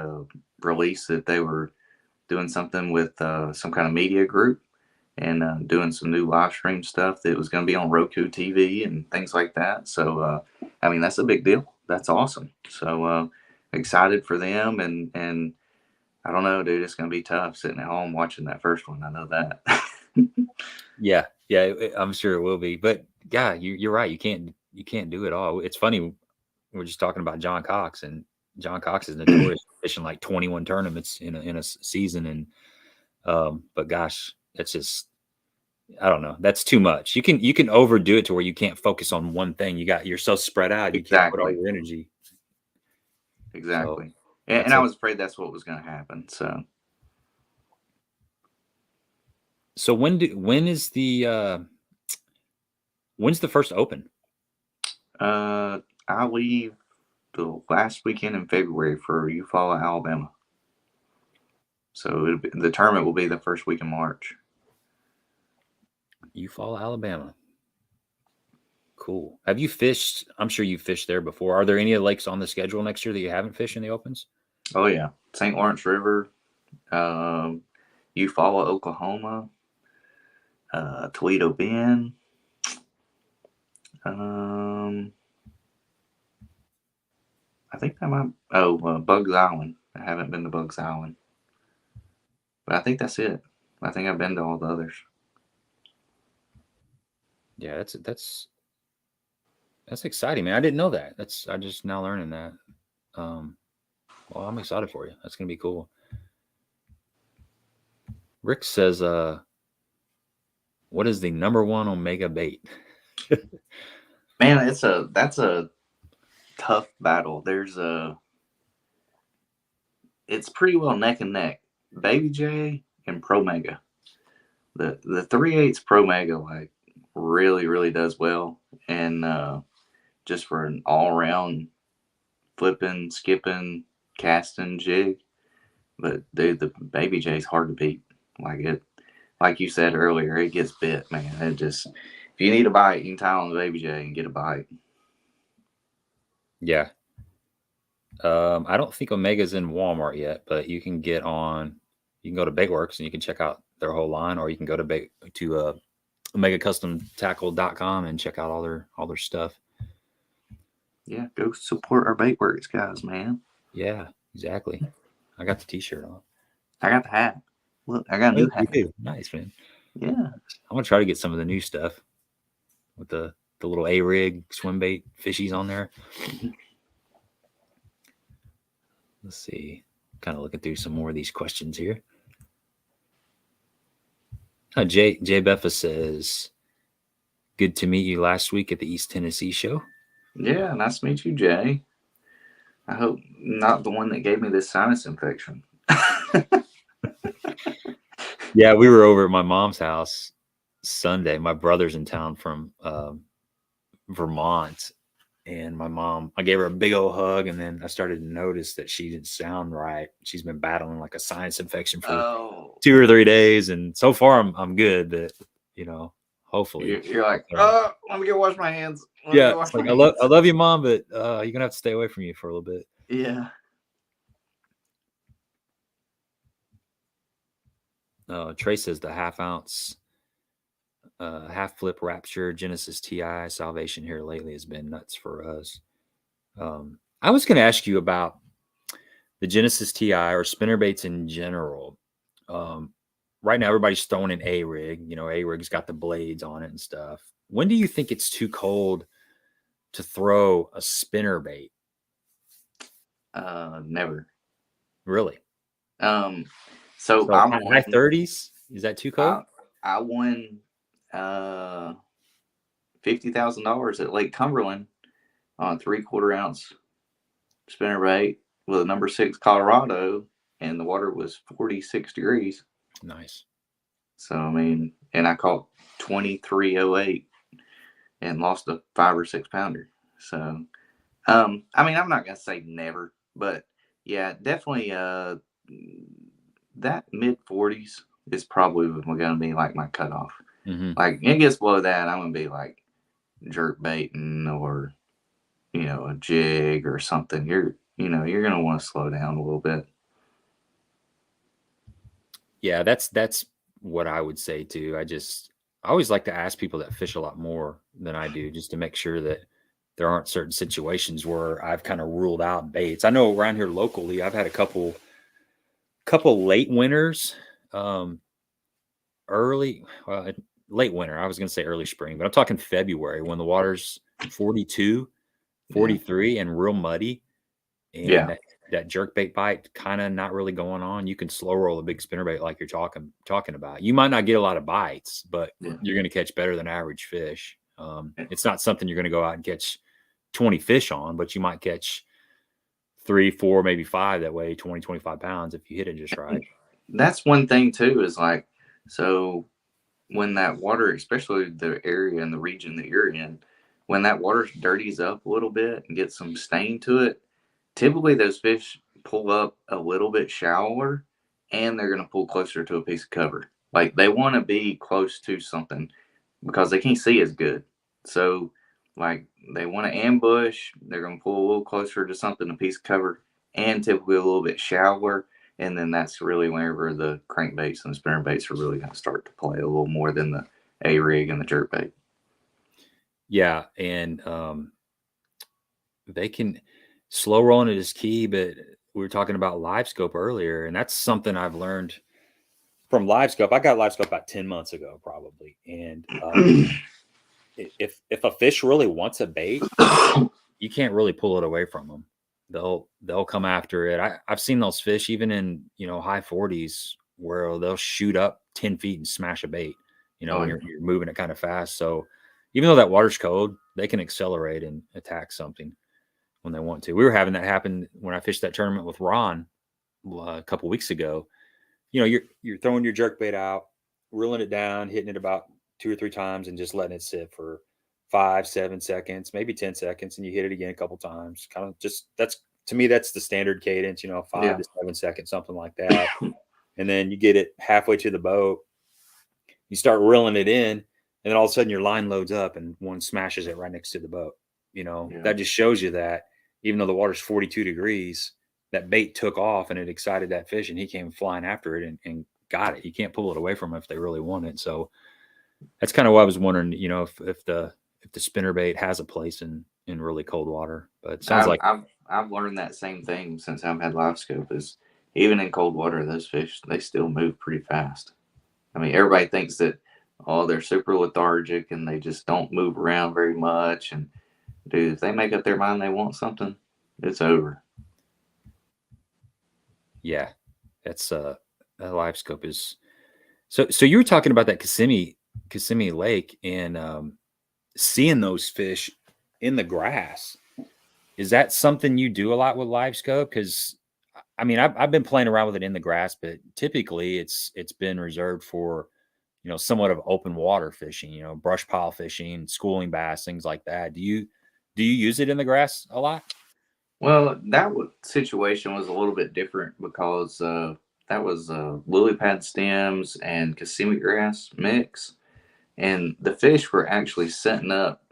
released that they were doing something with some kind of media group and doing some new live stream stuff that was going to be on Roku TV and things like that. So, I mean, that's a big deal. That's awesome. So excited for them. And I don't know, dude, it's going to be tough sitting at home watching that first one. I know that. Yeah, I'm sure it will be. But yeah, you're right. You can't do it all. It's funny. We're just talking about John Cox, and John Cox is notorious for fishing like 21 tournaments in a season. And but gosh, that's just, I don't know. That's too much. You can overdo it to where you can't focus on one thing. You're so spread out. You can't put all your energy. Exactly. So, and I was afraid that's what was going to happen. So when's the first open? I leave the last weekend in February for Eufaula, Alabama. So the tournament will be the first week in March. Eufaula, Alabama. Cool. Have you fished? I'm sure you've fished there before. Are there any lakes on the schedule next year that you haven't fished in the opens? Oh yeah, St. Lawrence River, Eufaula, Oklahoma, Toledo Bend. I think that might. Bugs Island. I haven't been to Bugs Island, but I think that's it. I think I've been to all the others. Yeah, that's exciting, man. I didn't know that. I just now learning that. Well, I'm excited for you. That's gonna be cool. Rick says, what is the #1 Omega bait? Man, that's a tough battle. It's pretty well neck and neck. Baby J and Pro Mega. The 3/8 Pro Mega like really, really does well. And just for an all around flipping, skipping, casting jig. But dude, the Baby J is hard to beat. Like you said earlier, it gets bit, man. If you need a bite, you can tie on the Baby J and get a bite. Yeah. I don't think Omega's in Walmart yet, but you can go to Baitworks and you can check out their whole line, or you can go to OmegaCustomTackle.com and check out all their stuff. Yeah, go support our Baitworks guys, man. Yeah, exactly. I got the t-shirt on. I got the hat. Look, I got a new hat. Nice, man. Yeah. I'm gonna try to get some of the new stuff with the little A-rig swim bait fishies on there. Let's see. Kind of looking through some more of these questions here. Jay Beffa says, good to meet you last week at the East Tennessee show. Yeah, nice to meet you, Jay. I hope not the one that gave me this sinus infection. Yeah, we were over at my mom's house Sunday. My brother's in town from Vermont. And my mom, I gave her a big old hug, and then I started to notice that she didn't sound right. She's been battling like a sinus infection for 2 or 3 days, and so far I'm good. But hopefully you're like, let me go wash my hands. I love you, Mom, but you're gonna have to stay away from you for a little bit. Yeah. Trey says the half-ounce. Half flip Rapture Genesis TI salvation here lately has been nuts for us. I was going to ask you about the Genesis TI or spinnerbaits in general. Right now, everybody's throwing an A-rig. A-rig's got the blades on it and stuff. When do you think it's too cold to throw a spinnerbait? Never. Really? So I'm high 30s. Is that too cold? I won $50,000 at Lake Cumberland on a 3/4 ounce spinnerbait with a number 6 Colorado, and the water was 46 degrees. Nice. So and I caught 2308 and lost a 5 or 6 pounder. So I'm not gonna say never, but yeah, definitely that mid 40s is probably gonna be like my cutoff. Mm-hmm. Like it gets below that, I'm gonna be like jerk baiting or a jig or something. You're gonna want to slow down a little bit. Yeah, that's what I would say too. I always like to ask people that fish a lot more than I do, just to make sure that there aren't certain situations where I've kind of ruled out baits. I know around here locally, I've had a couple late winters, late winter. I was going to say early spring, but I'm talking February when the water's 42, 43 and real muddy. And that jerk bait bite kind of not really going on. You can slow roll a big spinnerbait like you're talking about. You might not get a lot of bites, but you're going to catch better than average fish. It's not something you're going to go out and catch 20 fish on, but you might catch 3, 4, maybe 5 that weigh 20, 25 pounds if you hit it just right. That's one thing too, is like, so when that water, especially the area and the region that you're in, when that water dirties up a little bit and gets some stain to it, typically those fish pull up a little bit shallower and they're going to pull closer to a piece of cover. Like they want to be close to something because they can't see as good. So like they want to ambush, they're going to pull a little closer to something, a piece of cover, and typically a little bit shallower. And then that's really whenever the crankbaits and the spinnerbaits are really going to start to play a little more than the A rig and the jerkbait. Yeah, and they can slow rolling it is key, but we were talking about live scope earlier, and that's something I've learned from live scope. I got live scope about 10 months ago, probably. And if a fish really wants a bait, you can't really pull it away from them. They'll come after it. I've seen those fish even in, high 40s where they'll shoot up 10 feet and smash a bait, when you're moving it kind of fast. So even though that water's cold, they can accelerate and attack something when they want to. We were having that happen when I fished that tournament with Ron a couple weeks ago. You're throwing your jerkbait out, reeling it down, hitting it about 2 or 3 times, and just letting it sit for 5, 7 seconds, maybe 10 seconds, and you hit it again a couple times. Kind of just to me, that's the standard cadence. 5 to 7 seconds, something like that. And then you get it halfway to the boat, you start reeling it in, and then all of a sudden your line loads up and one smashes it right next to the boat. That just shows you that even though the water's 42 degrees, that bait took off and it excited that fish, and he came flying after it and got it. You can't pull it away from him if they really want it. So that's kind of why I was wondering, if the spinnerbait has a place in really cold water. But it sounds like I've learned that same thing since I've had live scope. Is even in cold water, those fish, they still move pretty fast. I mean, everybody thinks that they're super lethargic and they just don't move around very much. And dude, if they make up their mind they want something, it's over. Yeah, that's that live scope is so you were talking about that Kissimmee Lake and seeing those fish in the grass. Is that something you do a lot with live scope? Because I mean, I've been playing around with it in the grass, but typically it's been reserved for somewhat of open water fishing, brush pile fishing, schooling bass, things like that. Do you use it in the grass a lot? Well, that situation was a little bit different because that was lily pad stems and Kissimmee grass mix, and the fish were actually setting up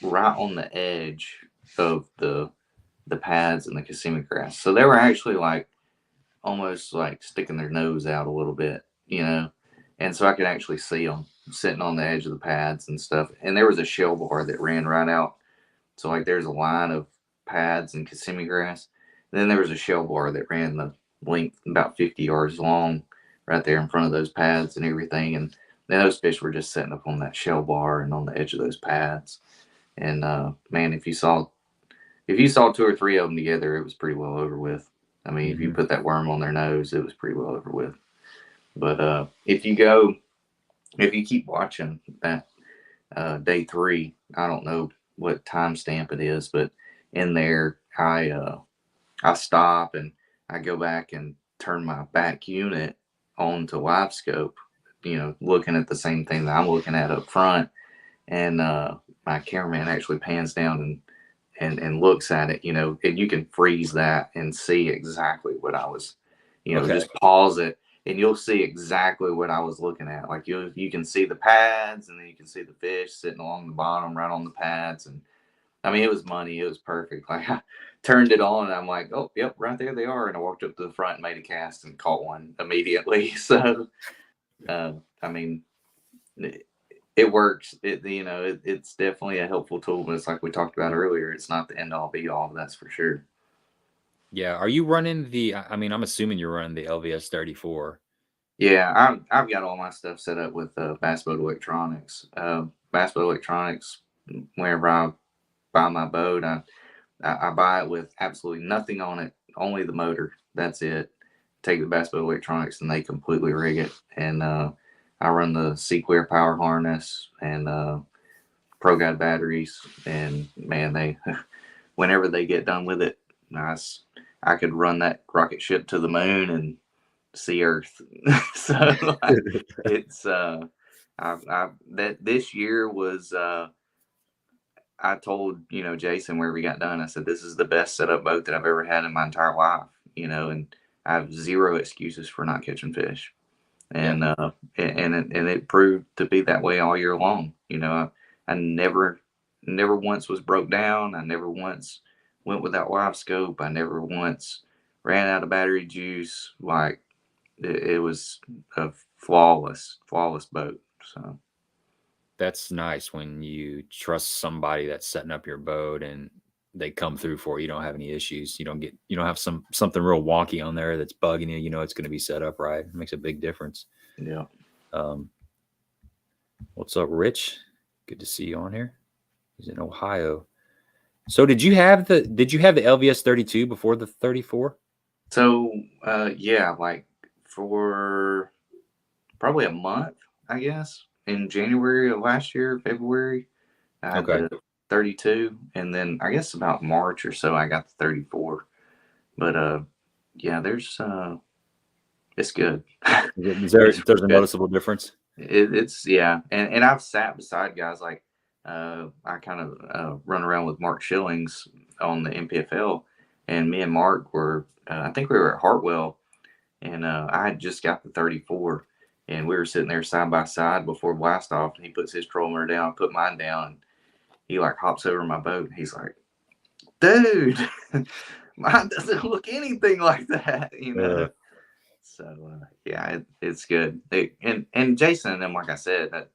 right on the edge of the pads and the Kissimmee grass. So they were actually like almost like sticking their nose out a little bit, and so I could actually see them sitting on the edge of the pads and stuff. And there was a shell bar that ran right out. So like there's a line of pads and Kissimmee grass. And then there was a shell bar that ran the length about 50 yards long right there in front of those pads and everything. And then those fish were just setting up on that shell bar and on the edge of those pads. And man, if you saw 2 or 3 of them together, it was pretty well over with. I mean, if you put that worm on their nose, it was pretty well over with. But if you keep watching that day 3, I don't know what timestamp it is, but in there, I stop and I go back and turn my back unit on to live scope, looking at the same thing that I'm looking at up front. And my cameraman actually pans down and looks at it, and you can freeze that and see exactly what I was, Okay. Just pause it and you'll see exactly what I was looking at. Like you can see the pads, and then you can see the fish sitting along the bottom right on the pads. And I mean, it was money. It was perfect. Like I turned it on and I'm like, oh, yep, right there they are. And I walked up to the front and made a cast and caught one immediately. So, I mean, it works. It's definitely a helpful tool, but it's like we talked about earlier. It's not the end all be all. That's for sure. Yeah. Are you running I'm assuming you're running the LVS 34. Yeah, I've got all my stuff set up with Bass Boat Electronics. Bass Boat Electronics, whenever I buy my boat, I buy it with absolutely nothing on it, only the motor. That's it. Take the Bass Boat Electronics and they completely rig it. And I run the Sequare power harness and Pro Guide batteries. And man, they whenever they get done with it, I could run that rocket ship to the moon and see Earth. So it's that this year was I told Jason where we got done, I said this is the best setup boat that I've ever had in my entire life, and I have zero excuses for not catching fish. And it proved to be that way all year long. You know, I never once was broke down. I never once went without live scope. I never once ran out of battery juice. Like it was a flawless boat. So That's nice when you trust somebody that's setting up your boat and they come through for you. You don't have any issues. You don't have something real wonky on there that's bugging you. You know it's going to be set up right. It makes a big difference. yeah. What's up, Rich? Good to see you on here. He's in Ohio. So did you have the LVS 32 before the 34? So yeah, like for probably a month, I guess, in January of last year, February, I had the 32, and then I guess about March or so, I got the 34. But yeah, there's it's good. There's a noticeable difference. It's yeah, and I've sat beside guys like I kind of run around with Mark Schillings on the NPFL, and me and Mark were I think we were at Hartwell, and I had just got the 34, and we were sitting there side by side before blast off, and he puts his trolling down, I put mine down, and he like hops over my boat, and he's like, "Dude, mine doesn't look anything like that," you know. So yeah, it's good. And Jason and them, like I said, that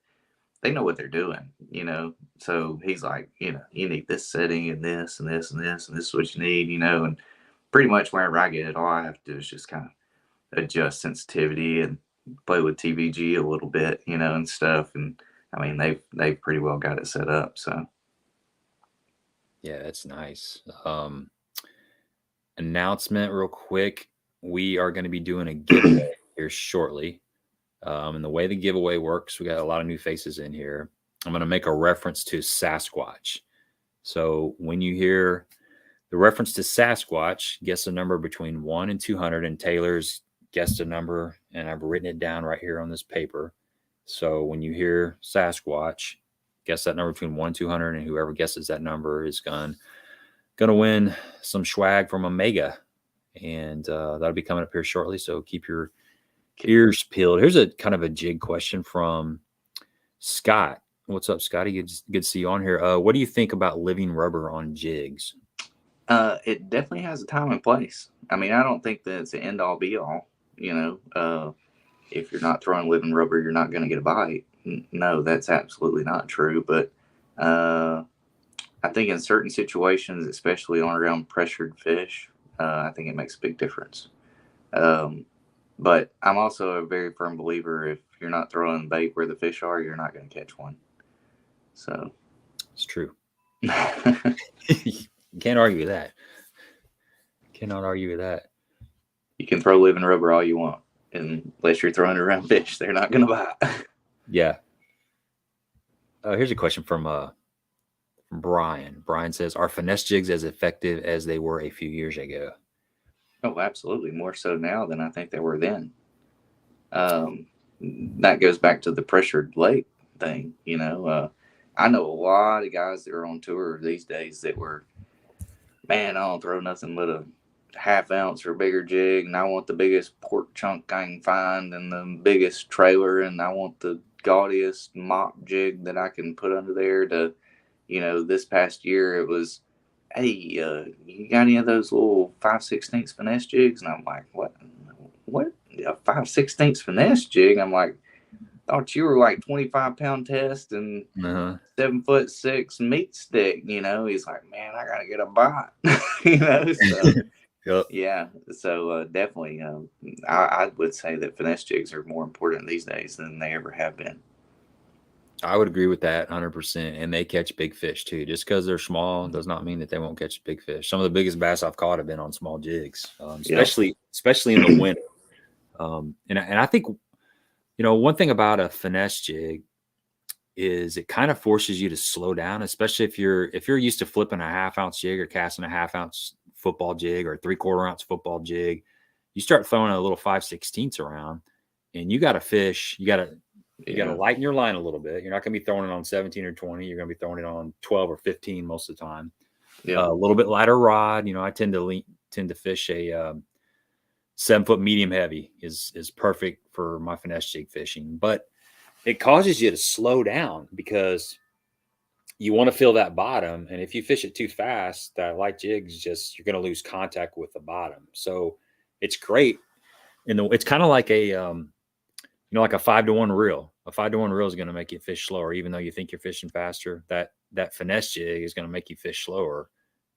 they know what they're doing, you know. So he's like, you know, you need this setting and this and this and this and this is what you need, you know. And pretty much wherever I get it, all I have to do is just kind of adjust sensitivity and play with TVG a little bit, you know, and stuff. And I mean, they've pretty well got it set up. So yeah, that's nice. Announcement real quick. We are going to be doing a giveaway here shortly. And the way the giveaway works, we got a lot of new faces in here. I'm going to make a reference to Sasquatch. So when you hear the reference to Sasquatch, guess a number between 1 and 200, and Taylor's guessed a number, and I've written it down right here on this paper. So when you hear Sasquatch, guess that number between 1 and 200, and whoever guesses that number is going to win some swag from Omega. And that'll be coming up here shortly. So keep your ears peeled. Here's a kind of a jig question from Scott. What's up, Scotty? Good to see you on here. What do you think about living rubber on jigs? it definitely has a time and place. I mean, I don't think that it's an end all be all. You know, if you're not throwing living rubber, you're not going to get a bite. No, that's absolutely not true. But I think in certain situations, especially on around pressured fish, I think it makes a big difference. But I'm also a very firm believer if you're not throwing bait where the fish are, you're not going to catch one. So it's true. You can't argue with that. Cannot argue with that. You can throw living rubber all you want, and unless you're throwing it around fish, they're not going to bite. Yeah. Here's a question from Brian. Brian says, "Are finesse jigs as effective as they were a few years ago?" Oh, absolutely. More so now than I think they were then. That goes back to the pressured lake thing. You know, I know a lot of guys that are on tour these days that were, man, I don't throw nothing but a half ounce or bigger jig, and I want the biggest pork chunk I can find and the biggest trailer, and I want the gaudiest mop jig that I can put under there to, you know, this past year it was, hey, you got any of those little 5/16 finesse jigs? And I'm like, what? A 5/16 finesse jig? I'm like, thought you were like 25-pound test and 7'6" meat stick. You know, he's like, man, I gotta get a bite. You know, so yep. Yeah. So definitely, I would say that finesse jigs are more important these days than they ever have been. I would agree with that 100%. And they catch big fish too. Just because they're small does not mean that they won't catch big fish. Some of the biggest bass I've caught have been on small jigs, especially in the winter. And I think, you know, one thing about a finesse jig is it kind of forces you to slow down, especially if you're used to flipping a half-ounce jig or casting a half-ounce football jig or a 3/4-ounce football jig. You start throwing a little 5/16 around, and you got to fish. You got to lighten your line a little bit. You're not going to be throwing it on 17 or 20. You're going to be throwing it on 12 or 15 most of the time. A little bit lighter rod. You know, I tend to fish a 7-foot medium heavy is perfect for my finesse jig fishing, but it causes you to slow down because you want to feel that bottom. And if you fish it too fast, that light jigs just, you're going to lose contact with the bottom. So it's great. It's kind of like like a 5-to-1 reel. A 5-to-1 reel is going to make you fish slower, even though you think you're fishing faster. That finesse jig is going to make you fish slower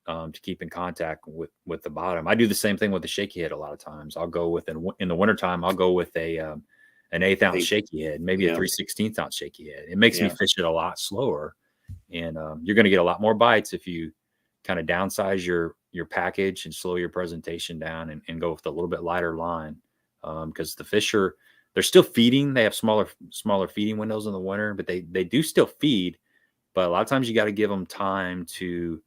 to keep in contact with the bottom. I do the same thing with the shaky head. A lot of times I'll go with, in the wintertime, I'll go with an 1/8 ounce shaky head, maybe a 3/16 ounce shaky head. It makes me fish it a lot slower. And you're going to get a lot more bites if you kind of downsize your package and slow your presentation down and go with a little bit lighter line. Because the fish they're still feeding. They have smaller feeding windows in the winter, but they do still feed. But a lot of times you got to give them time to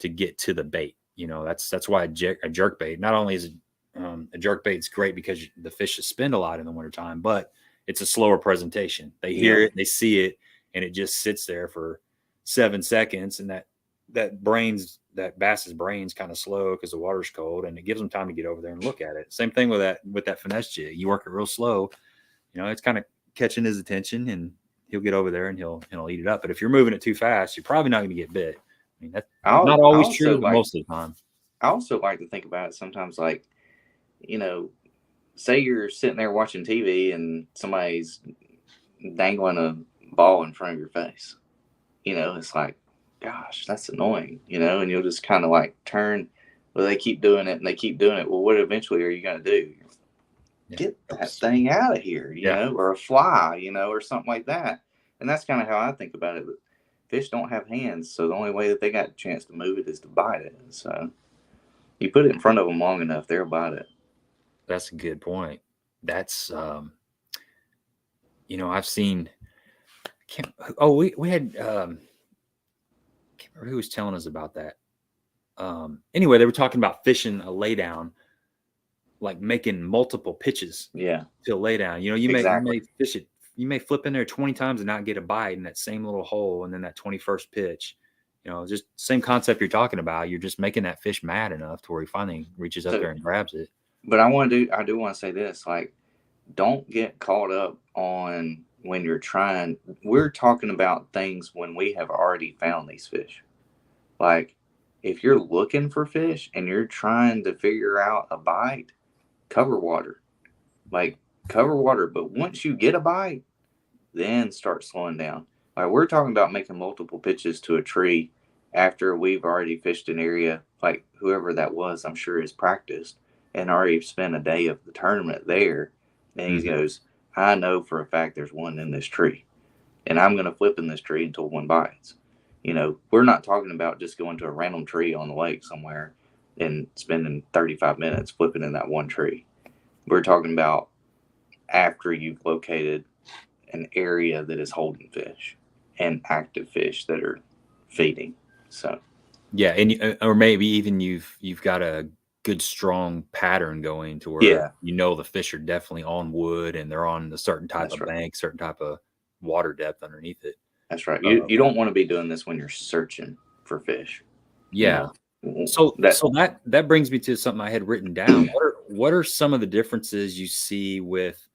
get to the bait. That's why a jerk bait, not only is a jerk bait, it's great because the fish suspend a lot in the wintertime, but it's a slower presentation. They hear it, they see it, and it just sits there for 7 seconds. And that bass's brain's kind of slow because the water's cold, and it gives them time to get over there and look at it. Same thing with that finesse jig. You work it real slow, it's kind of catching his attention, and he'll get over there and he'll eat it up. But if you're moving it too fast, you're probably not going to get bit. I mean, that's not always true, but most of the time. I also like to think about it sometimes, like, say you're sitting there watching TV and somebody's dangling a ball in front of your face. It's like, gosh, that's annoying, and you'll just kind of like turn. Well, they keep doing it and they keep doing it. Well, what eventually are you going to do? Get that thing out of here, or a fly, or something like that. And that's kind of how I think about it. But fish don't have hands, so the only way that they got a chance to move it is to bite it. So you put it in front of them long enough, they'll bite it. That's a good point. That's I've seen. We had. Can't remember who was telling us about that. Anyway, they were talking about fishing a laydown, like making multiple pitches. Yeah. To a laydown. You may fish it. You may flip in there 20 times and not get a bite in that same little hole, and then that 21st pitch. Just same concept you're talking about. You're just making that fish mad enough to where he finally reaches up there and grabs it. But I do want to say this, like, don't get caught up on when you're trying. We're talking about things when we have already found these fish. Like, if you're looking for fish and you're trying to figure out a bite, cover water. Like, cover water. But once you get a bite, then start slowing down. Like, we're talking about making multiple pitches to a tree after we've already fished an area, like whoever that was, I'm sure is practiced and already spent a day of the tournament there. And he goes, I know for a fact there's one in this tree, and I'm going to flip in this tree until one bites. We're not talking about just going to a random tree on the lake somewhere and spending 35 minutes flipping in that one tree. We're talking about after you've located an area that is holding fish and active fish that are feeding. So, yeah. And, or maybe even you've got a good strong pattern going to where the fish are definitely on wood and they're on a certain type of bank, certain type of water depth underneath it. That's right. You don't want to be doing this when you're searching for fish. Yeah. So that brings me to something I had written down. What are some of the differences you see with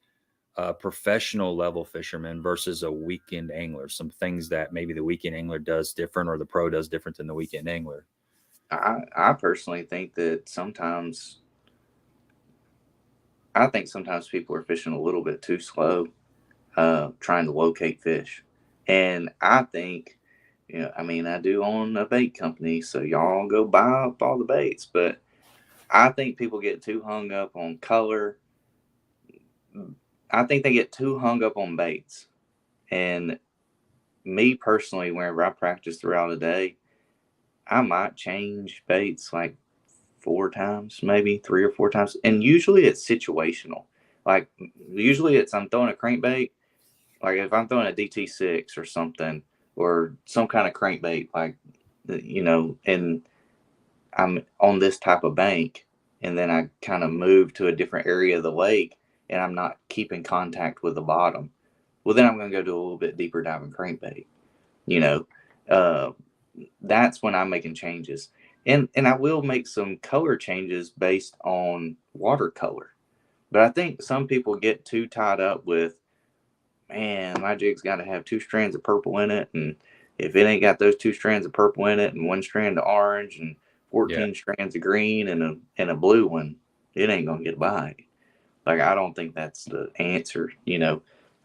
professional level fishermen versus a weekend angler? Some things that maybe the weekend angler does different or the pro does different than the weekend angler. I personally think that sometimes people are fishing a little bit too slow, trying to locate fish. And I think, I do own a bait company, so y'all go buy up all the baits. But I think people get too hung up on color. I think they get too hung up on baits. And me personally, whenever I practice throughout a day, I might change baits like 4 times, maybe 3 or 4 times. And usually it's situational. Like, usually I'm throwing a crankbait. Like, if I'm throwing a DT6 or something, or some kind of crankbait, like, and I'm on this type of bank, and then I kind of move to a different area of the lake, and I'm not keeping contact with the bottom, well, then I'm going to go to a little bit deeper diving crankbait. That's when I'm making changes. And I will make some color changes based on water color. But I think some people get too tied up with, man, my jig's got to have 2 strands of purple in it, and if it ain't got those 2 strands of purple in it and 1 strand of orange and 14 strands of green and a blue one, it ain't gonna get a bite. Like, I don't think that's the answer.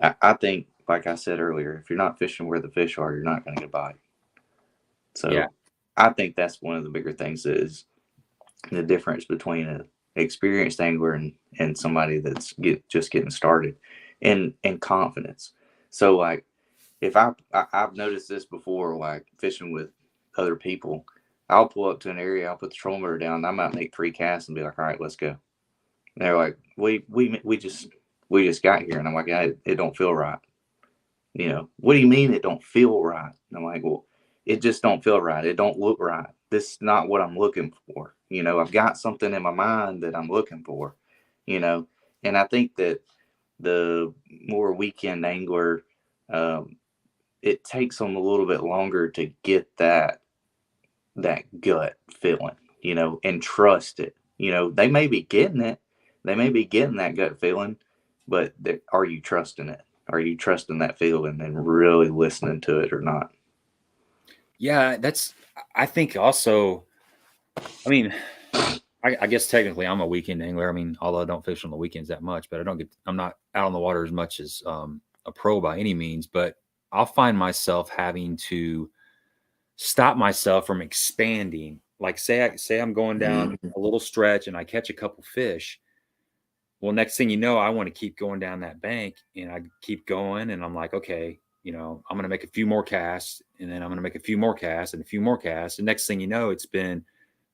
I think, like I said earlier, if you're not fishing where the fish are, you're not gonna get a bite. So I think that's one of the bigger things is the difference between an experienced angler and somebody that's just getting started, and confidence. So like, if I've noticed this before, like fishing with other people, I'll pull up to an area, I'll put the trolling motor down, I might make 3 casts and be like, all right, let's go. And they're like, we just got here, and I'm like, it don't feel right. What do you mean it don't feel right? And I'm like, well, it just don't feel right. It don't look right. This is not what I'm looking for. I've got something in my mind that I'm looking for, and I think that the more weekend angler, it takes them a little bit longer to get that gut feeling, and trust it. They may be getting it. They may be getting that gut feeling, but are you trusting it? Are you trusting that feeling and really listening to it or not? Yeah, I think also, I mean, I guess technically I'm a weekend angler. I mean, although I don't fish on the weekends that much, but I'm not out on the water as much as a pro by any means, but I'll find myself having to stop myself from expanding. Like say I'm going down a little stretch and I catch a couple fish. Well, next thing you know, I want to keep going down that bank, and I keep going, and I'm like, okay, I'm going to make a few more casts, and then I'm going to make a few more casts and a few more casts. And next thing you know, it's been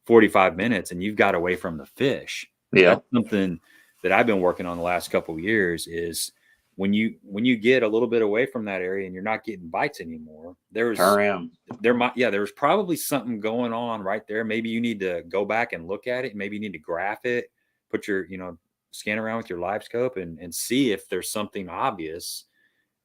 45 minutes and you've got away from the fish. Yeah. That's something that I've been working on the last couple of years is when you get a little bit away from that area and you're not getting bites anymore, there was probably something going on right there. Maybe you need to go back and look at it. Maybe you need to graph it, put your, scan around with your live scope and see if there's something obvious,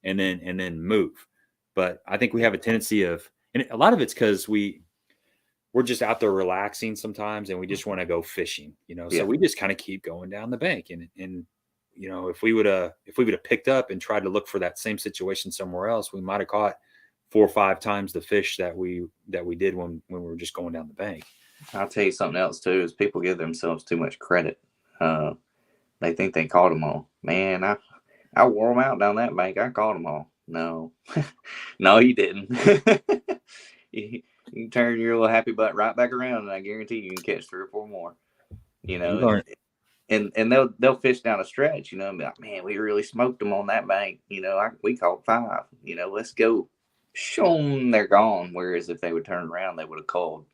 and then move. But I think we have a tendency of, and a lot of it's because we're just out there relaxing sometimes, and we just want to go fishing, so we just kind of keep going down the bank. And if we would have picked up and tried to look for that same situation somewhere else, we might have caught 4 or 5 times the fish that we did when we were just going down the bank. I'll tell you something else too, is people give themselves too much credit. They think they caught them all. Man, I wore them out down that bank. I caught them all. No, no, you didn't. You can turn your little happy butt right back around, and I guarantee you can catch 3 or 4 more. And they'll fish down a stretch, and be like, man, we really smoked them on that bank. We caught 5. Let's go. Shoom, they're gone. Whereas if they would turn around, they would have called.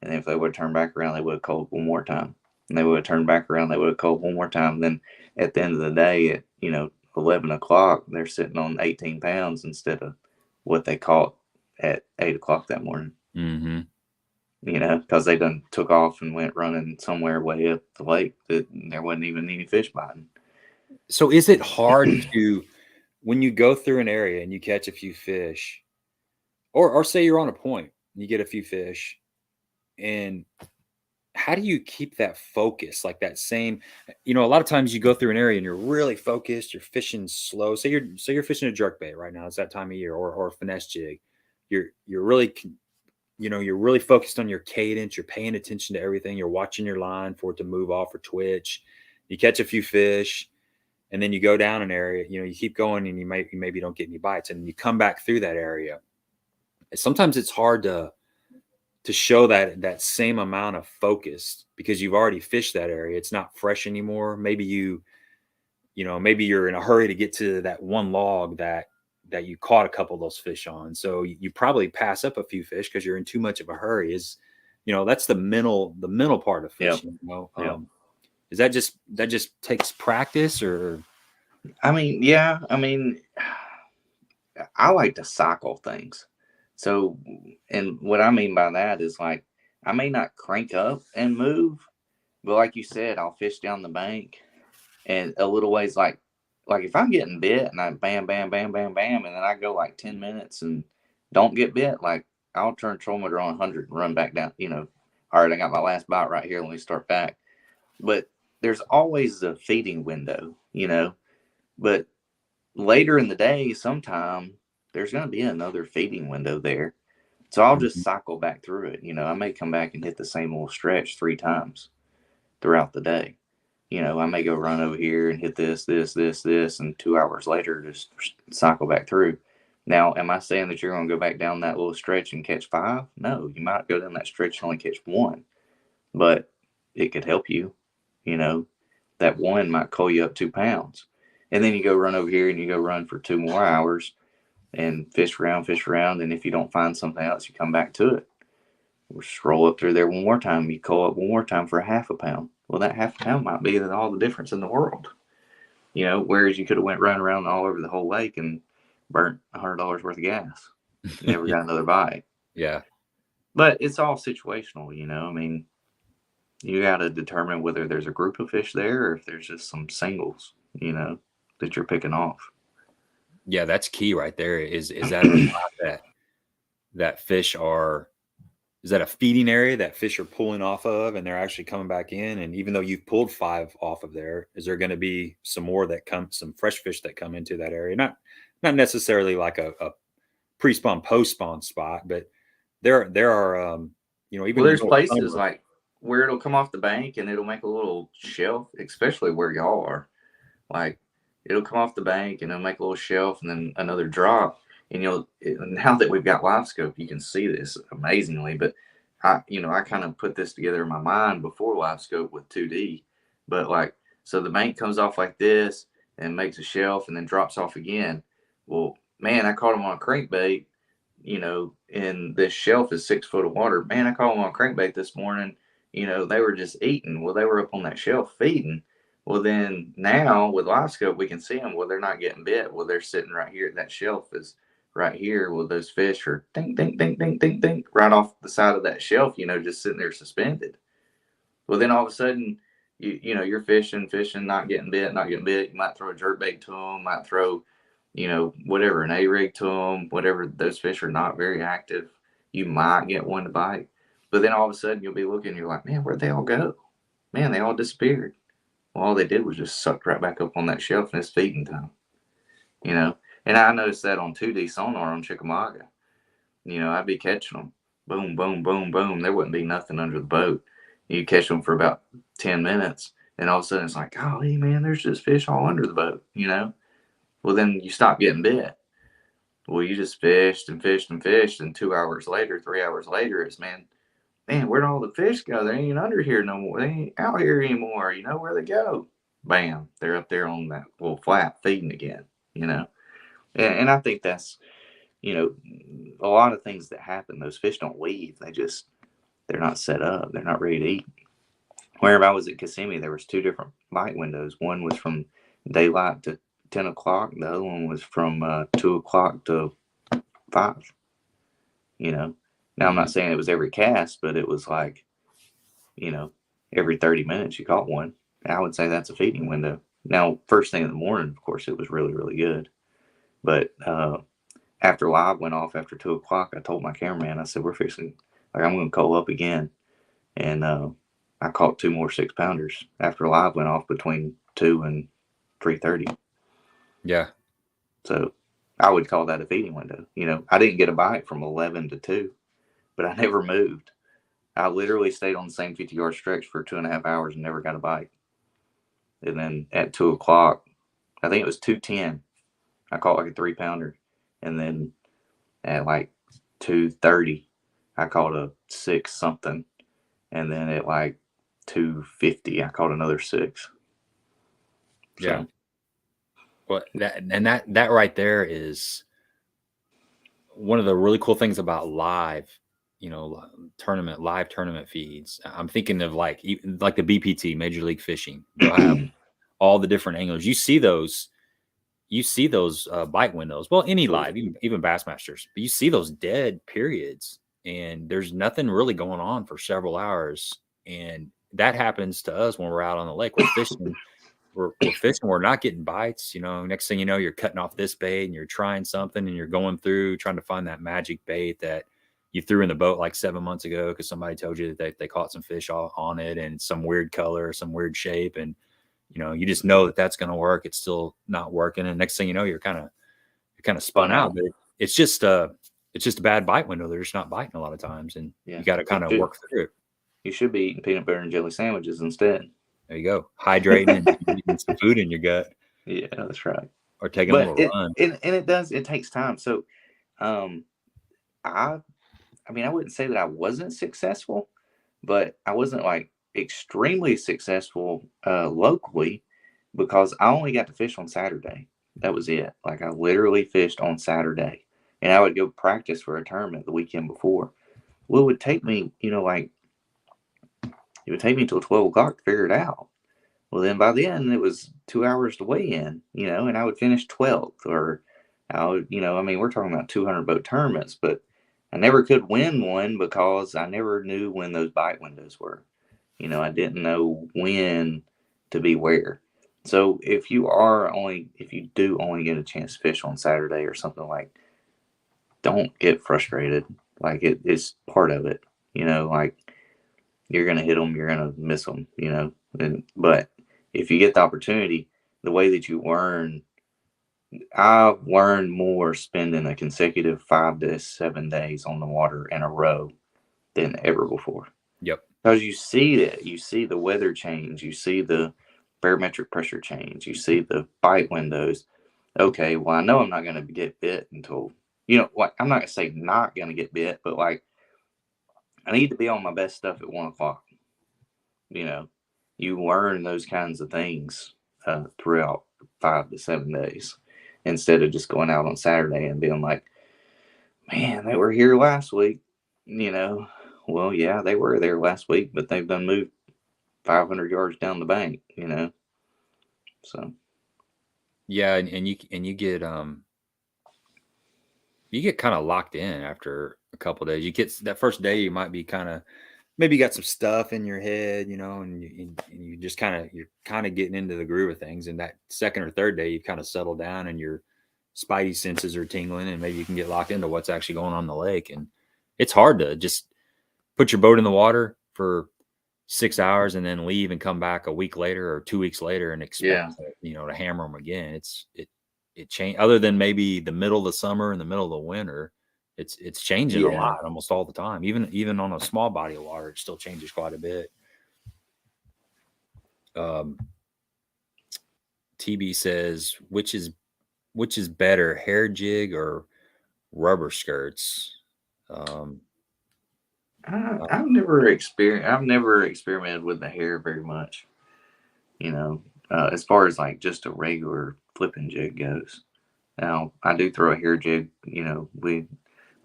And if they would turn back around, they would have called one more time. And they would have turned back around, they would have called one more time. Then at the end of the day, at 11 o'clock, they're sitting on 18 pounds instead of what they caught at 8 o'clock that morning. Mm-hmm. Because they done took off and went running somewhere way up the lake that there wasn't even any fish biting. So is it hard to, when you go through an area and you catch a few fish, or say you're on a point, you get a few fish, and how do you keep that focus, like that same, a lot of times you go through an area and you're really focused, you're fishing slow. Say you're fishing a jerkbait right now. It's that time of year, or a finesse jig. You're really, you're really focused on your cadence. You're paying attention to everything. You're watching your line for it to move off or twitch. You catch a few fish, and then you go down an area, you keep going, and you maybe don't get any bites, and you come back through that area. Sometimes it's hard to show that same amount of focus because you've already fished that area. It's not fresh anymore. Maybe maybe you're in a hurry to get to that one log that you caught a couple of those fish on. So you probably pass up a few fish because you're in too much of a hurry. That's the mental part of fishing. Is that just takes practice, or? I like to cycle things. So, and what I mean by that is, like, I may not crank up and move, but like you said, I'll fish down the bank and a little ways, like if I'm getting bit and I bam, bam, bam, bam, bam, and then I go like 10 minutes and don't get bit, like I'll turn troll motor on 100 and run back down, all right, I got my last bite right here. Let me start back. But there's always a feeding window, you know, but later in the day, sometime there's going to be another feeding window there. So I'll just cycle back through it. You know, I may come back and hit the same little stretch 3 times throughout the day. You know, I may go run over here and hit this, and 2 hours later, just cycle back through. Now, am I saying that you're going to go back down that little stretch and catch 5? No, you might go down that stretch and only catch 1, but it could help you. You know, that 1 might call you up 2 pounds. And then you go run over here and you go run for 2 more hours and fish around. And if you don't find something else, you come back to it. We'll scroll up through there one more time. You call up one more time for a half a pound. Well, that half a pound might be all the difference in the world. You know, whereas you could have went running around all over the whole lake and burnt $100 worth of gas. Never got another bite. Yeah. But it's all situational, you know. I mean, you got to determine whether there's a group of fish there or if there's just some singles, you know, that you're picking off. Yeah, that's key right there. Is that that fish are, is that a feeding area that fish are pulling off of and they're actually coming back in? And even though you've pulled 5 off of there, is there going to be some more that come, some fresh fish that come into that area? Not necessarily like a pre-spawn, post-spawn spot, but there are, you know, even there's places like where it'll come off the bank and it'll make a little shelf, especially where y'all are. Like, it'll come off the bank and it'll make a little shelf and then another drop. And now that we've got live scope, you can see this amazingly. But I kind of put this together in my mind before live scope with 2D. But like, so the bank comes off like this and makes a shelf and then drops off again. Well, man, I caught them on a crankbait, you know, and this shelf is 6 foot of water. Man, I caught them on a crankbait this morning. You know, they were just eating. Well, they were up on that shelf feeding. Well, then now with live scope, we can see them. Well, they're not getting bit. Well, they're sitting right here. That shelf is right here. Well, those fish are ding, ding, ding, ding, ding, ding, right off the side of that shelf, you know, just sitting there suspended. Well, then all of a sudden, you know, you're fishing, not getting bit. You might throw a jerkbait to them, might throw, you know, whatever, an A-rig to them, whatever. Those fish are not very active. You might get one to bite. But then all of a sudden, you'll be looking, you're like, man, where'd they all go? Man, they all disappeared. Well, all they did was just sucked right back up on that shelf and it's feeding time, you know. And I noticed that on 2D sonar on Chickamauga. You know, I'd be catching them. Boom, boom, boom, boom. There wouldn't be nothing under the boat. You catch them for about 10 minutes. And all of a sudden it's like, golly, man, there's just fish all under the boat, you know. Well, then you stop getting bit. Well, you just fished and fished and fished. And 2 hours later, 3 hours later, it's, man, where'd all the fish go? They ain't under here no more. They ain't out here anymore. You know where they go? Bam, they're up there on that little flat feeding again, you know. And I think that's, you know, a lot of things that happen. Those fish don't leave. They're not set up. They're not ready to eat. Wherever I was at Kissimmee, there was 2 different bite windows. One was from daylight to 10 o'clock. The other one was from 2 o'clock to 5, you know. Now, I'm not saying it was every cast, but it was like, you know, every 30 minutes you caught one. I would say that's a feeding window. Now, first thing in the morning, of course, it was really, really good. But after live went off after 2 o'clock, I told my cameraman, I said, we're fixing, like, I'm going to call up again. And I caught 2 more 6-pounders after live went off between 2 and 3:30. Yeah. So I would call that a feeding window. You know, I didn't get a bite from 11 to 2. But I never moved. I literally stayed on the same 50-yard stretch for 2.5 hours and never got a bite. And then at 2 o'clock, I think it was 2:10, I caught like a 3-pounder. And then at like 2:30, I caught a 6 something. And then at like 2:50, I caught another 6. So. Yeah. Well, that right there is one of the really cool things about live, you know, live tournament feeds. I'm thinking of like the BPT, Major League Fishing. They'll have all the different angles. You see those bite windows. Well, any live, even Bassmasters, but you see those dead periods, and there's nothing really going on for several hours. And that happens to us when we're out on the lake. We're fishing. We're fishing. We're not getting bites. You know, next thing you know, you're cutting off this bait and you're trying something and you're going through trying to find that magic bait that you threw in the boat like 7 months ago because somebody told you that they caught some fish on it and some weird color, some weird shape, and you just know that that's going to work. It's still not working, and next thing you know, you're kind of spun out. But it's just a bad bite window. They're just not biting a lot of times, and you got to kind of work through it. You should be eating peanut butter and jelly sandwiches instead. There you go, hydrating and eating some food in your gut. Yeah, that's right. Or taking a little run. And it takes time. So, I mean, I wouldn't say that I wasn't successful, but I wasn't like extremely successful locally because I only got to fish on Saturday. That was it. Like I literally fished on Saturday, and I would go practice for a tournament the weekend before. Well, it would take me, like it would take me till 12 o'clock to figure it out. Well, then by then it was 2 hours to weigh in, and I would finish 12th, or I would, I mean, we're talking about 200 boat tournaments, but I never could win one because I never knew when those bite windows were. I didn't know when to be where. So if you do only get a chance to fish on Saturday or something, like, don't get frustrated. Like it's part of it, like you're going to hit them, you're going to miss them, but if you get the opportunity, the way that you learn, I've learned more spending a consecutive 5 to 7 days on the water in a row than ever before. Yep. Because you see it, you see the weather change, you see the barometric pressure change, you see the bite windows. Okay, well, I know I'm not going to get bit until, I'm not going to say not going to get bit, but like, I need to be on my best stuff at 1 o'clock. You learn those kinds of things throughout 5 to 7 days instead of just going out on Saturday and being like, man, they were here last week. Well, yeah, they were there last week, but they've done moved 500 yards down the bank, so. Yeah. And you get, kind of locked in after a couple of days. You get that first day, you might be kind of, maybe you got some stuff in your head, and you just you're kind of getting into the groove of things. And that second or third day, you kind of settle down and your spidey senses are tingling, and maybe you can get locked into what's actually going on in the lake. And it's hard to just put your boat in the water for 6 hours and then leave and come back a week later or 2 weeks later and expect, to hammer them again. It changed, other than maybe the middle of the summer and the middle of the winter. It's changing a lot almost all the time. Even on a small body of water, it still changes quite a bit. TB says, which is better, hair jig or rubber skirts? I've never experimented with the hair very much. As far as like just a regular flipping jig goes. Now I do throw a hair jig.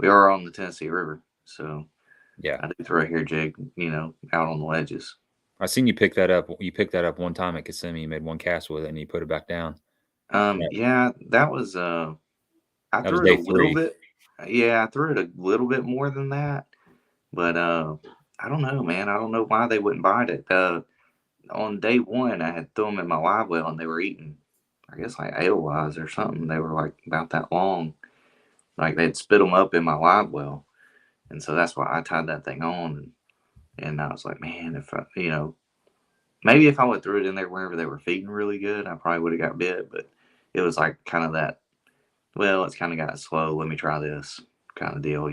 We are on the Tennessee River, so yeah, I do throw a hair jig, out on the ledges. I seen you pick that up. You picked that up one time at Kissimmee. You made one cast with it, and you put it back down. Yeah, that was I threw it a little bit. Yeah, I threw it a little bit more than that, but I don't know, man. I don't know why they wouldn't bite it. On day one, I had threw them in my live well, and they were eating, I guess, like alewives or something. They were like about that long. Like they'd spit them up in my live well. And so that's why I tied that thing on. And I was like, man, if I, maybe if I would throw it in there wherever they were feeding really good, I probably would have got bit. But it was like kind of that, well, it's kind of got slow. Let me try this kind of deal,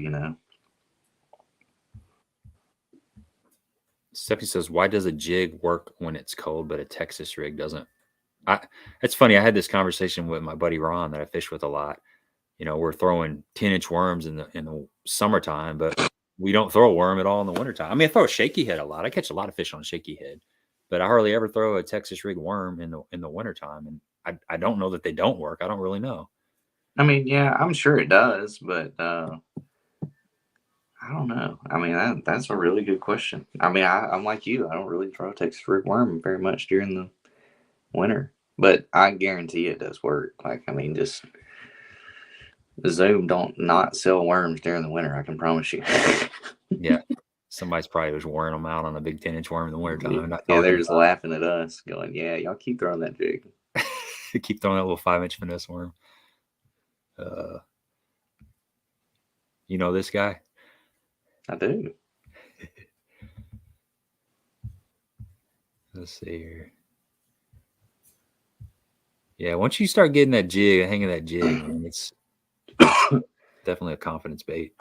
Stephanie says, why does a jig work when it's cold, but a Texas rig doesn't? It's funny. I had this conversation with my buddy Ron that I fish with a lot. We're throwing 10-inch worms in the summertime, but we don't throw a worm at all in the wintertime. I mean, I throw a shaky head a lot. I catch a lot of fish on a shaky head, but I hardly ever throw a Texas rig worm in the wintertime. And I don't know that they don't work. I don't really know. I mean, yeah, I'm sure it does, but I don't know. I mean, that's a really good question. I mean, I'm like you. I don't really throw a Texas rig worm very much during the winter, but I guarantee it does work. Like, I mean, just Zoom don't not sell worms during the winter. I can promise you. Yeah. Somebody's probably just wearing them out on a big 10-inch worm in the wintertime. Yeah, they're just laughing at us going, yeah, y'all keep throwing that jig. Keep throwing that little 5-inch finesse worm. You know this guy? I do. Let's see here. Yeah, once you start getting that jig, hanging that jig, man, it's definitely a confidence bait.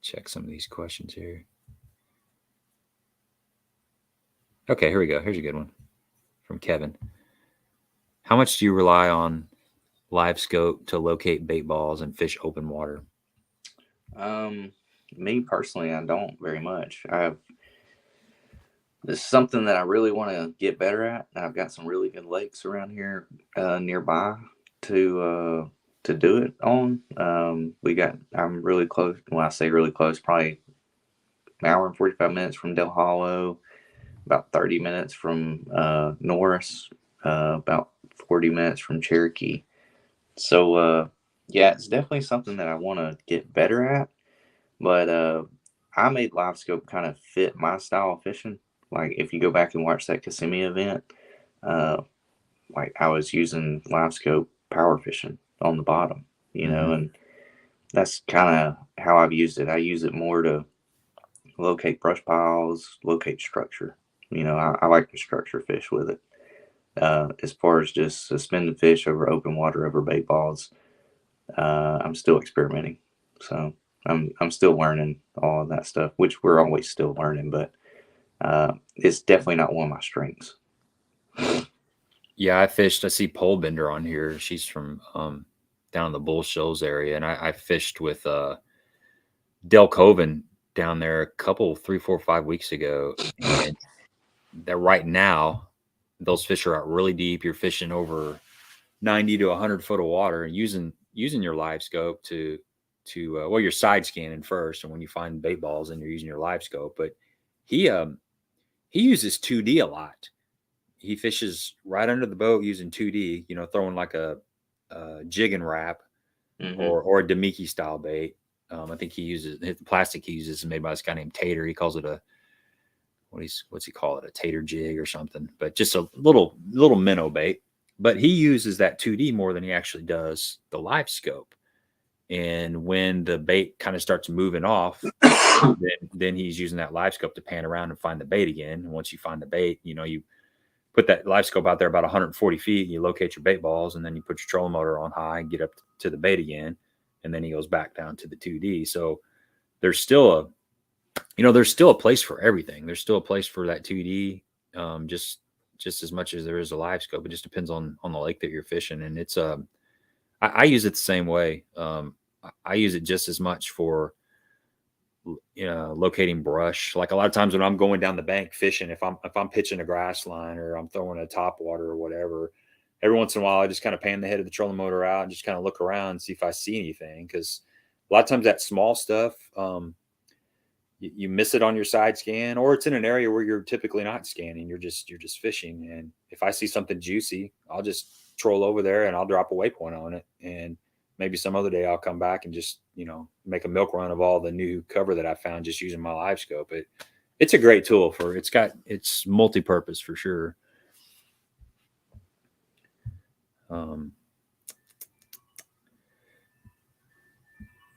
Check some of these questions here. Okay, here we go. Here's a good one from Kevin. How much do you rely on live scope to locate bait balls and fish open water? Me personally, I don't very much. This is something that I really want to get better at. I've got some really good lakes around here nearby to do it on. I'm really close. When I say really close, probably an hour and 45 minutes from Del Hollow, about 30 minutes from Norris, about 40 minutes from Cherokee. So yeah, it's definitely something that I want to get better at. But I made live scope kind of fit my style of fishing. Like if you go back and watch that Kissimmee event, like I was using live scope power fishing on the bottom, and that's kind of how I've used it. I use it more to locate brush piles, locate structure. I like to structure fish with it. As far as just suspended fish over open water over bait balls, I'm still experimenting. So I'm still learning all of that stuff, which we're always still learning, but it's definitely not one of my strengths. Yeah, I see Pole Bender on here. She's from down in the Bull Shoals area, and I fished with Del Coven down there a couple, 3, 4, 5 weeks ago, and that right now those fish are out really deep. You're fishing over 90 to 100 foot of water, and using your live scope to well, you're side scanning first, and when you find bait balls, and you're using your live scope. But he uses 2D a lot. He fishes right under the boat using 2D, throwing like a jig and wrap or a Demiki style bait. I think the plastic he uses is made by this guy named Tater. He calls it what's he call it? A tater jig or something, but just a little minnow bait. But he uses that 2D more than he actually does the live scope. And when the bait kind of starts moving off, then he's using that live scope to pan around and find the bait again. And once you find the bait, you put that live scope out there about 140 feet, and you locate your bait balls, and then you put your trolling motor on high and get up to the bait again. And then he goes back down to the 2D. So there's still a place for everything. There's still a place for that 2D, just as much as there is a live scope. It just depends on the lake that you're fishing. And it's, I use it the same way. I use it just as much for, locating brush. Like a lot of times when I'm going down the bank fishing, if I'm pitching a grass line or I'm throwing a top water or whatever, every once in a while I just kind of pan the head of the trolling motor out and just kind of look around and see if I see anything. Because a lot of times that small stuff, you miss it on your side scan, or it's in an area where you're typically not scanning. You're just fishing. And if I see something juicy, I'll just troll over there and I'll drop a waypoint on it. And maybe some other day I'll come back and just, make a milk run of all the new cover that I found just using my live scope. It's a great tool it's multi-purpose for sure.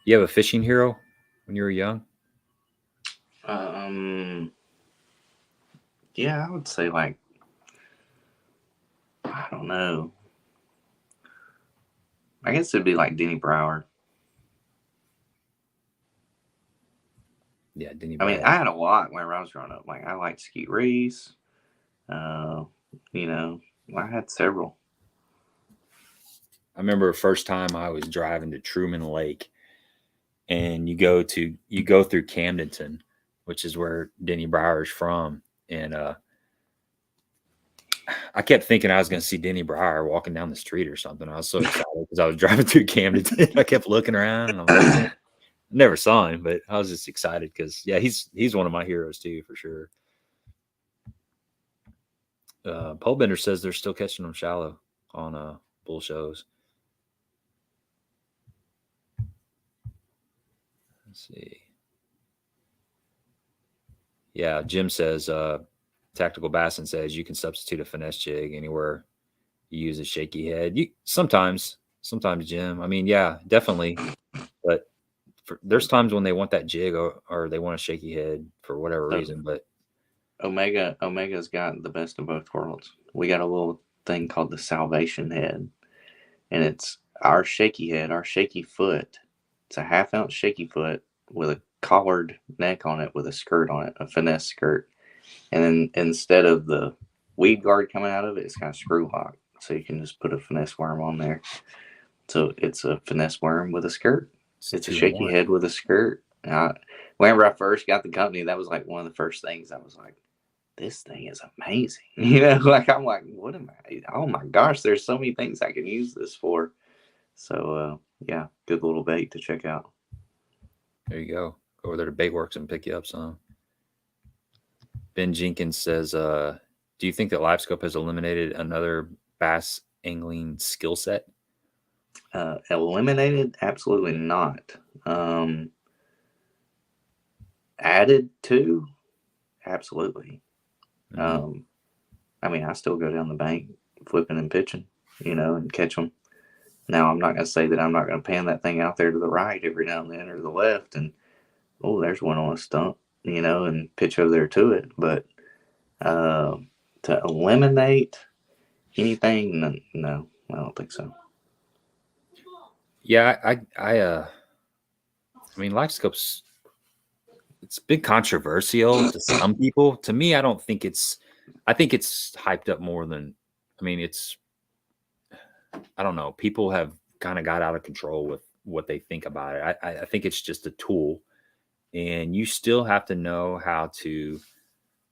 You have a fishing hero when you were young? Yeah, I would say I don't know. I guess it'd be like Denny Brower. Yeah, Denny Brower. I mean, I had a lot when I was growing up. Like I liked Skeet Reese. I had several. I remember the first time I was driving to Truman Lake, and you go through Camdenton, which is where Denny Brower is from. And I kept thinking I was going to see Denny Brower walking down the street or something. I was so excited because I was driving through Camdenton. I kept looking around, and I'm like, never saw him, but I was just excited because, yeah, he's one of my heroes too, for sure. Pole Bender says they're still catching them shallow on bull shows. Let's see. Yeah, Jim says, Tactical Bassin says you can substitute a finesse jig anywhere you use a shaky head. You sometimes, Jim. I mean, yeah, definitely. But there's times when they want that jig or they want a shaky head for whatever reason. But Omega's got the best of both worlds. We got a little thing called the Salvation Head, and it's our shaky head, our shaky foot. It's a 1/2 ounce shaky foot with a collared neck on it with a skirt on it, a finesse skirt. And then instead of the weed guard coming out of it, it's got a screw lock. So you can just put a finesse worm on there. So it's a finesse worm with a skirt. It's a shaky head with a skirt. Whenever I first got the company, that was like one of the first things I was like, this thing is amazing. You know, like I'm like, what am I? Oh my gosh, there's so many things I can use this for. So yeah, good little bait to check out. There you go. Go over there to Baitworks and pick you up some. Ben Jenkins says, do you think that LiveScope has eliminated another bass angling skill set? Eliminated? Absolutely not. Added to? Absolutely. Mm-hmm. I mean, I still go down the bank flipping and pitching, you know, and catch them. Now, I'm not going to say that I'm not going to pan that thing out there to the right every now and then or the left and, oh, there's one on a stump, you know, and pitch over there to it. But to eliminate anything, no, I don't think so. Yeah, I mean, LiveScope's, it's been controversial to some people. To me, I think it's hyped up more than, I mean, I don't know. People have kind of got out of control with what they think about it. I think it's just a tool, and you still have to know how to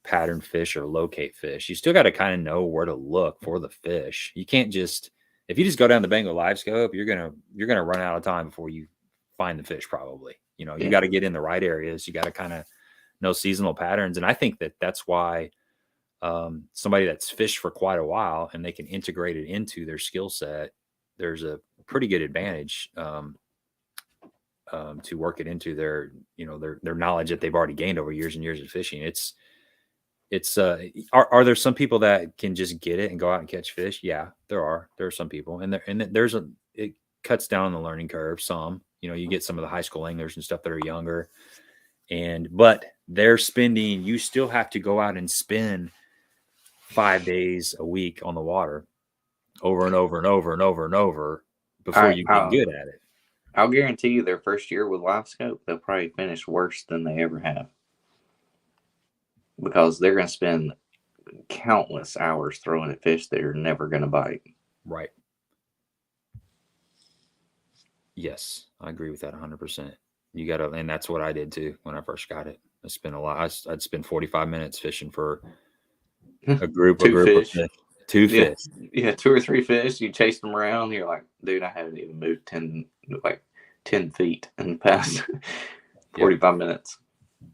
pattern fish or locate fish. You still got to kind of know where to look for the fish. You can't just, if you just go down the bank with LiveScope, you're gonna run out of time before you find the fish. Probably, you know, you got to get in the right areas. You got to kind of know seasonal patterns, and I think that's why somebody that's fished for quite a while and they can integrate it into their skill set, there's a pretty good advantage to work it into their, you know, their knowledge that they've already gained over years and years of fishing. Are there some people that can just get it and go out and catch fish? Yeah, there are some people, and it cuts down on the learning curve some. You know, you get some of the high school anglers and stuff that are younger, but they're spending, you still have to go out and spend 5 days a week on the water over and over and over and over and over before you get good at it. I'll guarantee you their first year with LiveScope, they'll probably finish worse than they ever have, because they're going to spend countless hours throwing at fish that are never going to bite. Right. Yes, I agree with that 100%. You got to, and that's what I did too when I first got it. I spent a lot. I'd spend 45 minutes fishing for a group of fish. Two fish. Yeah, 2 or 3 fish. You chase them around. You're like, dude, I haven't even moved 10 feet in the past 45 minutes.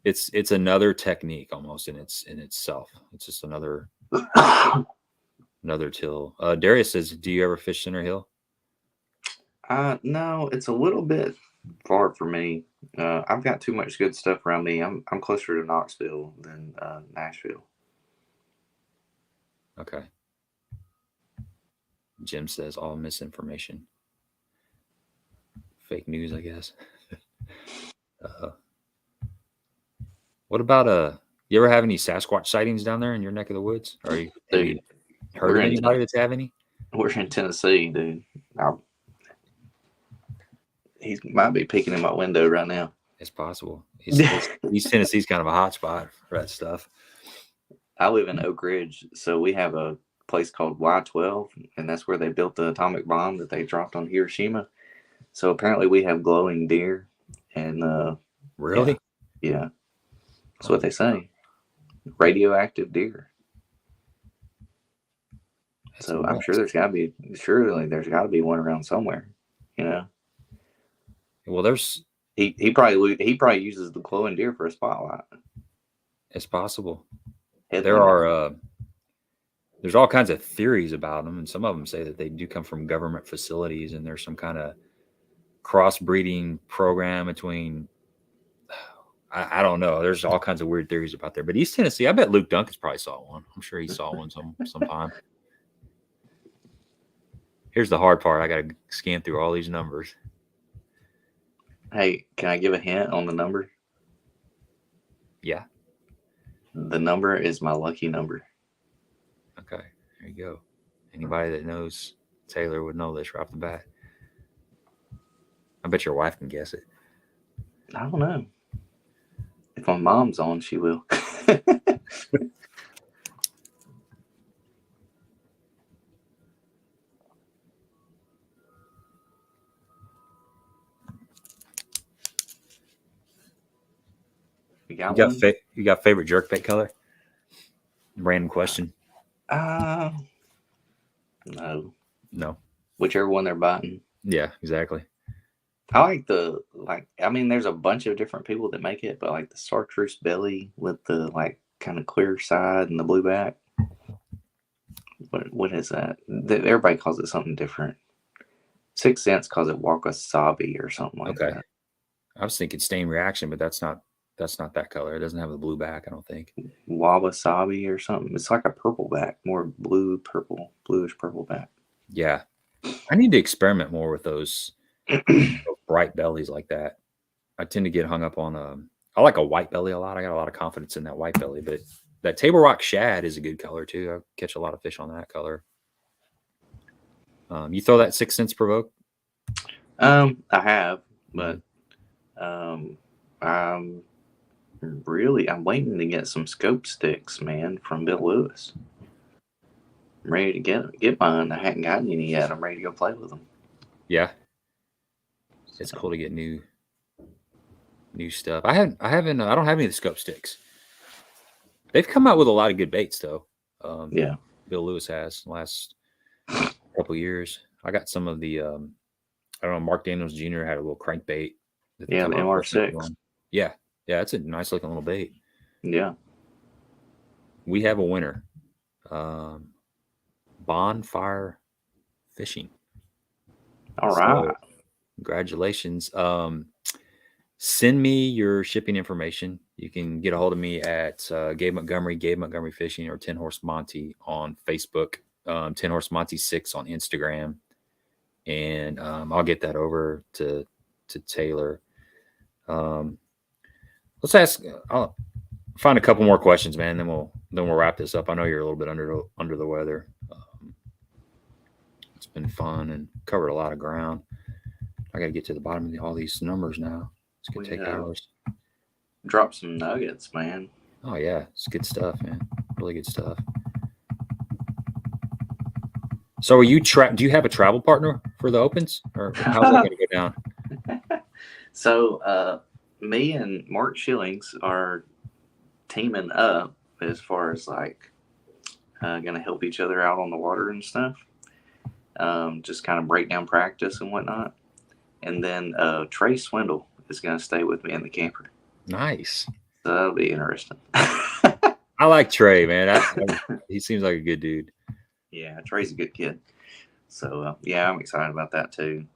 It's another technique almost in itself. It's just another till. Darius says, do you ever fish Center Hill? No, it's a little bit far for me. I've got too much good stuff around me. I'm closer to Knoxville than Nashville. Okay. Jim says all misinformation. Fake news, I guess. What about you ever have any Sasquatch sightings down there in your neck of the woods? Have you heard of anybody that's have any? We're in Tennessee, dude. He might be peeking in my window right now. It's possible. East Tennessee's kind of a hot spot for that stuff. I live in Oak Ridge, so we have a place called Y12, and that's where they built the atomic bomb that they dropped on Hiroshima. So apparently we have glowing deer, and really, yeah, that's what they say. Radioactive deer. So I'm sure there's got to be one around somewhere, you know. Well, there's he probably uses the glowing deer for a spotlight. It's possible. There's all kinds of theories about them, and some of them say that they do come from government facilities, and there's some kind of crossbreeding program between. I don't know. There's all kinds of weird theories about there. But East Tennessee, I bet Luke Dunkins probably saw one. I'm sure he saw one sometime. Here's the hard part. I got to scan through all these numbers. Hey, can I give a hint on the number? Yeah. The number is my lucky number. Okay. There you go. Anybody that knows Taylor would know this right off the bat. I bet your wife can guess it. I don't know. If my mom's on, she will. You got one? You got favorite jerkbait color? Random question. No. No. Whichever one they're biting. Yeah, exactly. I like there's a bunch of different people that make it, but like the chartreuse belly with the like kind of clear side and the blue back. What is that? Everybody calls it something different. 6 Cents calls it wasabi or something like that. I was thinking stain reaction, but that's not that color. It doesn't have the blue back, I don't think. Wasabi or something. It's like a purple back, more bluish purple back. Yeah. I need to experiment more with those bright bellies like that. I tend to get hung up on I like a white belly a lot. I got a lot of confidence in that white belly, but that Table Rock shad is a good color too. I catch a lot of fish on that color. You throw that 6 Cents provoke? I have, but I'm waiting to get some scope sticks, man, from Bill Lewis. I'm ready to get mine. I haven't gotten any yet. I'm ready to go play with them. Yeah, it's cool to get new stuff. I don't have any of the scope sticks. They've come out with a lot of good baits though. Yeah, Bill Lewis has last couple years. I got some of the I don't know. Mark Daniels Jr. had a little crankbait. Yeah, the MR6. Yeah, it's a nice looking little bait. Yeah, we have a winner. Bonfire Fishing. All right. Congratulations. Send me your shipping information. You can get a hold of me at Gabe Montgomery Fishing, or 10 Horse Monty on Facebook, 10 Horse Monty 6 on Instagram. And I'll get that over to Taylor. Let's ask. I'll find a couple more questions, man. Then we'll wrap this up. I know you're a little bit under the weather. It's been fun and covered a lot of ground. I got to get to the bottom of all these numbers now. It's gonna take hours. Drop some nuggets, man. Oh yeah, it's good stuff, man. Really good stuff. So, are you do you have a travel partner for the opens, or how's that going to go down? So, me and Mark Schillings are teaming up as far as like going to help each other out on the water and stuff. Just kind of break down practice and whatnot. And then Trey Swindle is going to stay with me in the camper. Nice. So that'll be interesting. I like Trey, man. He seems like a good dude. Yeah, Trey's a good kid. So, yeah, I'm excited about that too.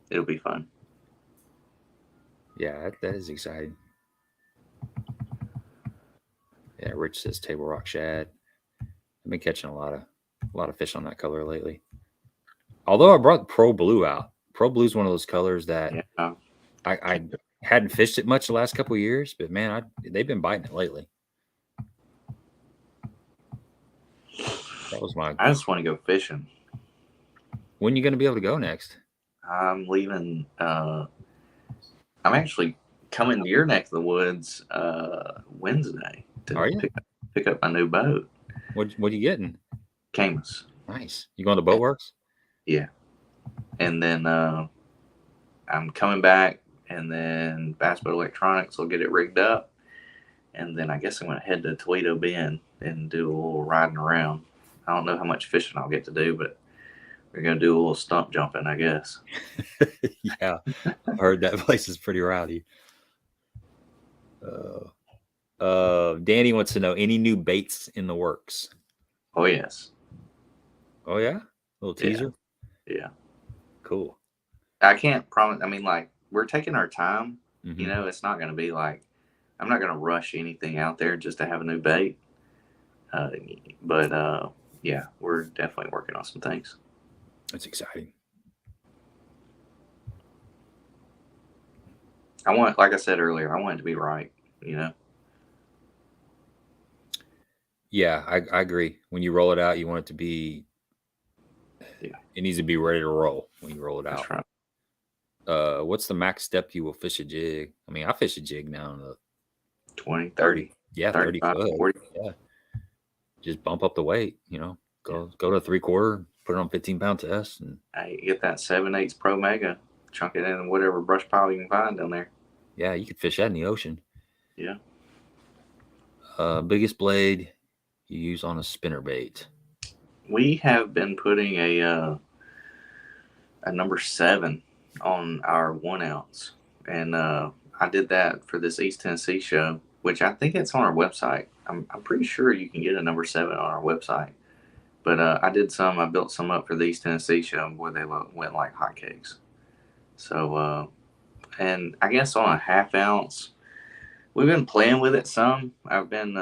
It'll be fun. Yeah, that is exciting. Yeah, Rich says Table Rock shad. I've been catching a lot of fish on that color lately. Although I brought Pro Blue out. Pro Blue is one of those colors that I hadn't fished it much the last couple of years, but man, they've been biting it lately. That was I just want to go fishing. When are you going to be able to go next? I'm leaving. I'm actually coming to your neck of the woods Wednesday to pick up my new boat. What are you getting? Camus. Nice. You going to Boat Works? Yeah. And then I'm coming back, and then Bass Boat Electronics will get it rigged up. And then I guess I'm going to head to Toledo Bend and do a little riding around. I don't know how much fishing I'll get to do, but we're going to do a little stump jumping, I guess. Yeah. I've heard that place is pretty rowdy. Danny wants to know, any new baits in the works? Oh, yes. Oh, yeah? A little teaser? Yeah. Cool. I can't promise. I mean, like, we're taking our time. Mm-hmm. You know, it's not going to be like, I'm not going to rush anything out there just to have a new bait. But yeah, we're definitely working on some things. It's exciting. I want, like I said earlier, I want it to be right, you know? Yeah, I agree. When you roll it out, you want it to be, it needs to be ready to roll when you roll it out. That's right. What's the max depth you will fish a jig? I mean, I fish a jig now in the 20, 30, 30 35, foot. 40. Yeah. Just bump up the weight, go to 3/4, put it on 15-pound test. And Hey, you get that 7/8 Pro Mega, chunk it in whatever brush pile you can find down there. yeah, you could fish that in the ocean. Yeah. Biggest blade you use on a spinnerbait? We have been putting a number 7 on our 1 ounce, and I did that for this East Tennessee show, which I think it's on our website. I'm pretty sure you can get a number 7 on our website. But I built some up for the East Tennessee show, and boy, they went like hotcakes. So, and I guess on a 1/2 ounce, we've been playing with it some. I've been,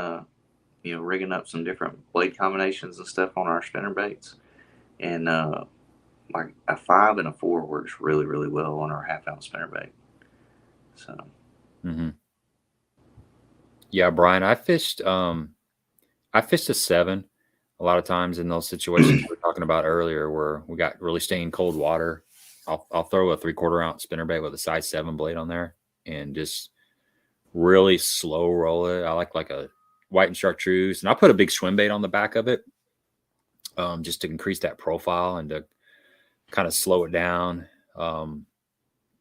rigging up some different blade combinations and stuff on our spinner baits. And like a 5 and a 4 works really, really well on our 1/2 ounce spinner bait. So, yeah, Brian, I fished a 7 a lot of times in those situations we were talking about earlier where we got really staying cold water. I'll throw a 3/4 ounce spinnerbait with a size 7 blade on there and just really slow roll it. I like a white and chartreuse, and I put a big swim bait on the back of it, just to increase that profile and to kind of slow it down.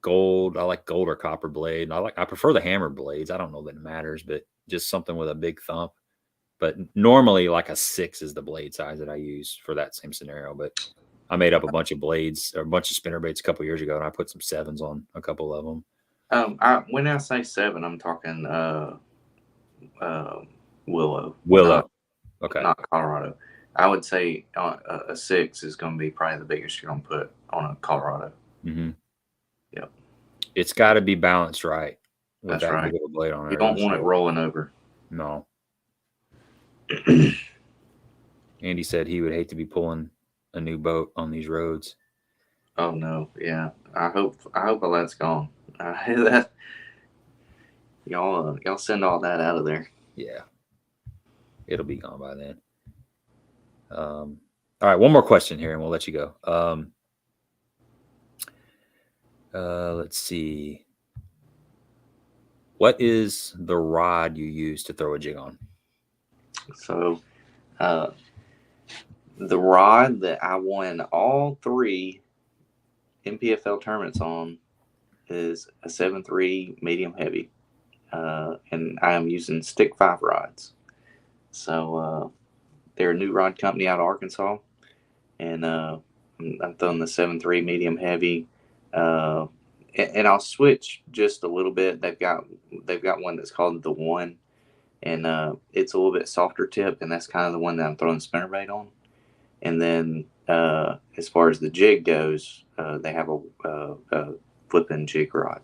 Gold, I like gold or copper blade. I prefer the hammer blades. I don't know that it matters, but just something with a big thump. But normally like a 6 is the blade size that I use for that same scenario. But I made up a bunch of blades or a bunch of spinner baits a couple years ago, and I put some 7s on a couple of them. when I say 7, I'm talking Willow. Okay. Not Colorado. I would say a 6 is going to be probably the biggest you're going to put on a Colorado. Mm-hmm. Yep. It's got to be balanced right. That's right. Big of a blade on You don't want it rolling over. No. Andy said he would hate to be pulling a new boat on these roads. Oh no, yeah. I hope all that's gone. That y'all send all that out of there. Yeah, it'll be gone by then. All right, one more question here, and we'll let you go. Let's see. What is the rod you use to throw a jig on? So, the rod that I won all 3 NPFL tournaments on is a 7.3 medium heavy, and I am using Stick 5 rods. So they're a new rod company out of Arkansas, and I'm throwing the 7.3 medium heavy, and I'll switch just a little bit. They've got one that's called the 1, and it's a little bit softer tip, and that's kind of the one that I'm throwing spinnerbait on. And then as far as the jig goes, they have a flipping jig rod,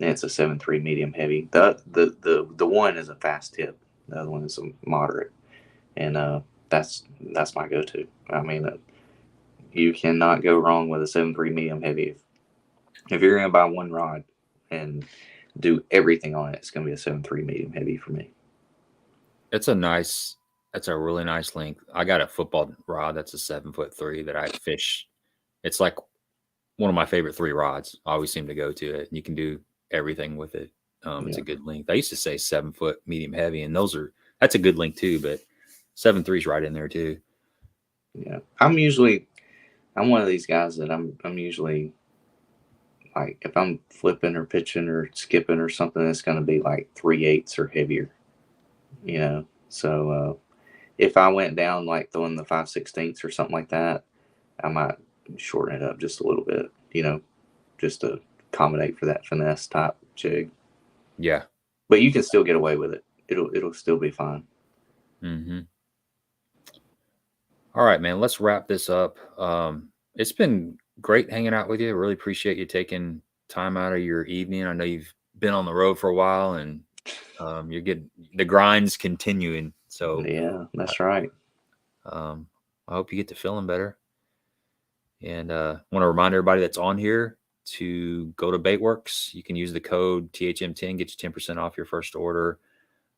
and it's a 7.3 medium heavy. The 1 is a fast tip. The other one is a moderate, and that's my go-to. I mean, you cannot go wrong with a 7.3 medium heavy. If you're gonna buy one rod and do everything on it, it's gonna be a 7.3 medium heavy for me. That's a really nice length. I got a football rod that's a 7'3" that I fish. It's like one of my favorite 3 rods. I always seem to go to it. You can do everything with it. It's a good length. I used to say 7 foot medium heavy, and that's a good length too, but 7.3 is right in there too. Yeah. I'm one of these guys that I'm usually like, if I'm flipping or pitching or skipping or something, it's going to be like 3/8 or heavier, So if I went down like throwing the 5/16 or something like that, I might shorten it up just a little bit, just to accommodate for that finesse type jig. Yeah. But you can still get away with it. It'll still be fine. Mm-hmm. All right, man, let's wrap this up. It's been great hanging out with you. Really appreciate you taking time out of your evening. I know you've been on the road for a while, and you're getting the grind's continuing. So yeah, that's right. I hope you get to feeling better. And want to remind everybody that's on here to go to Baitworks. You can use the code THM10, get you 10% off your first order.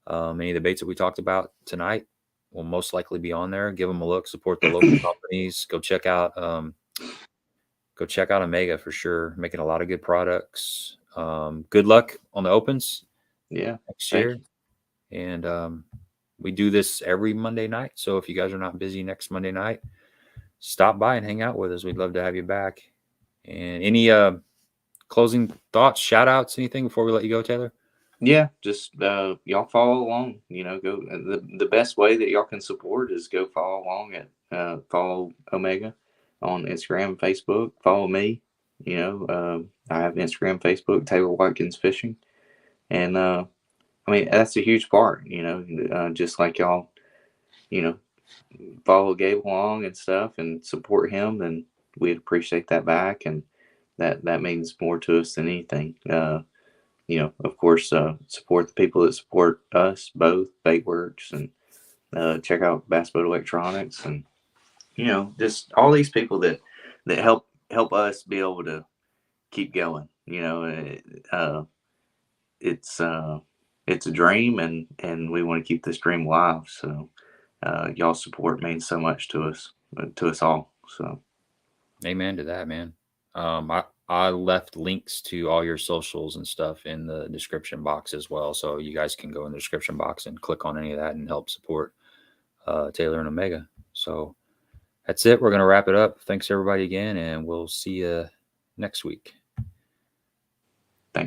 Any of the baits that we talked about tonight will most likely be on there. Give them a look, support the local companies. Go check out Omega for sure. Making a lot of good products. Good luck on the opens. Yeah. Next year. And we do this every Monday night. So if you guys are not busy next Monday night, stop by and hang out with us. We'd love to have you back. And any closing thoughts, shout outs, anything before we let you go, Taylor? Yeah, just y'all follow along. Go the best way that y'all can support is go follow along at follow Omega on Instagram, Facebook. Follow me. I have Instagram, Facebook, Taylor Watkins Fishing, and that's a huge part. Just like y'all, follow Gabe along and stuff and support him, then we'd appreciate that back, and that means more to us than anything. Of course, support the people that support us both, Baitworks, and check out Bass Boat Electronics, and just all these people that help us be able to keep going. It's a dream, and we want to keep this dream alive. So y'all support means so much to us all. So amen to that, man. I left links to all your socials and stuff in the description box as well. So you guys can go in the description box and click on any of that and help support Taylor and Omega. So that's it. We're going to wrap it up. Thanks everybody again, and we'll see you next week.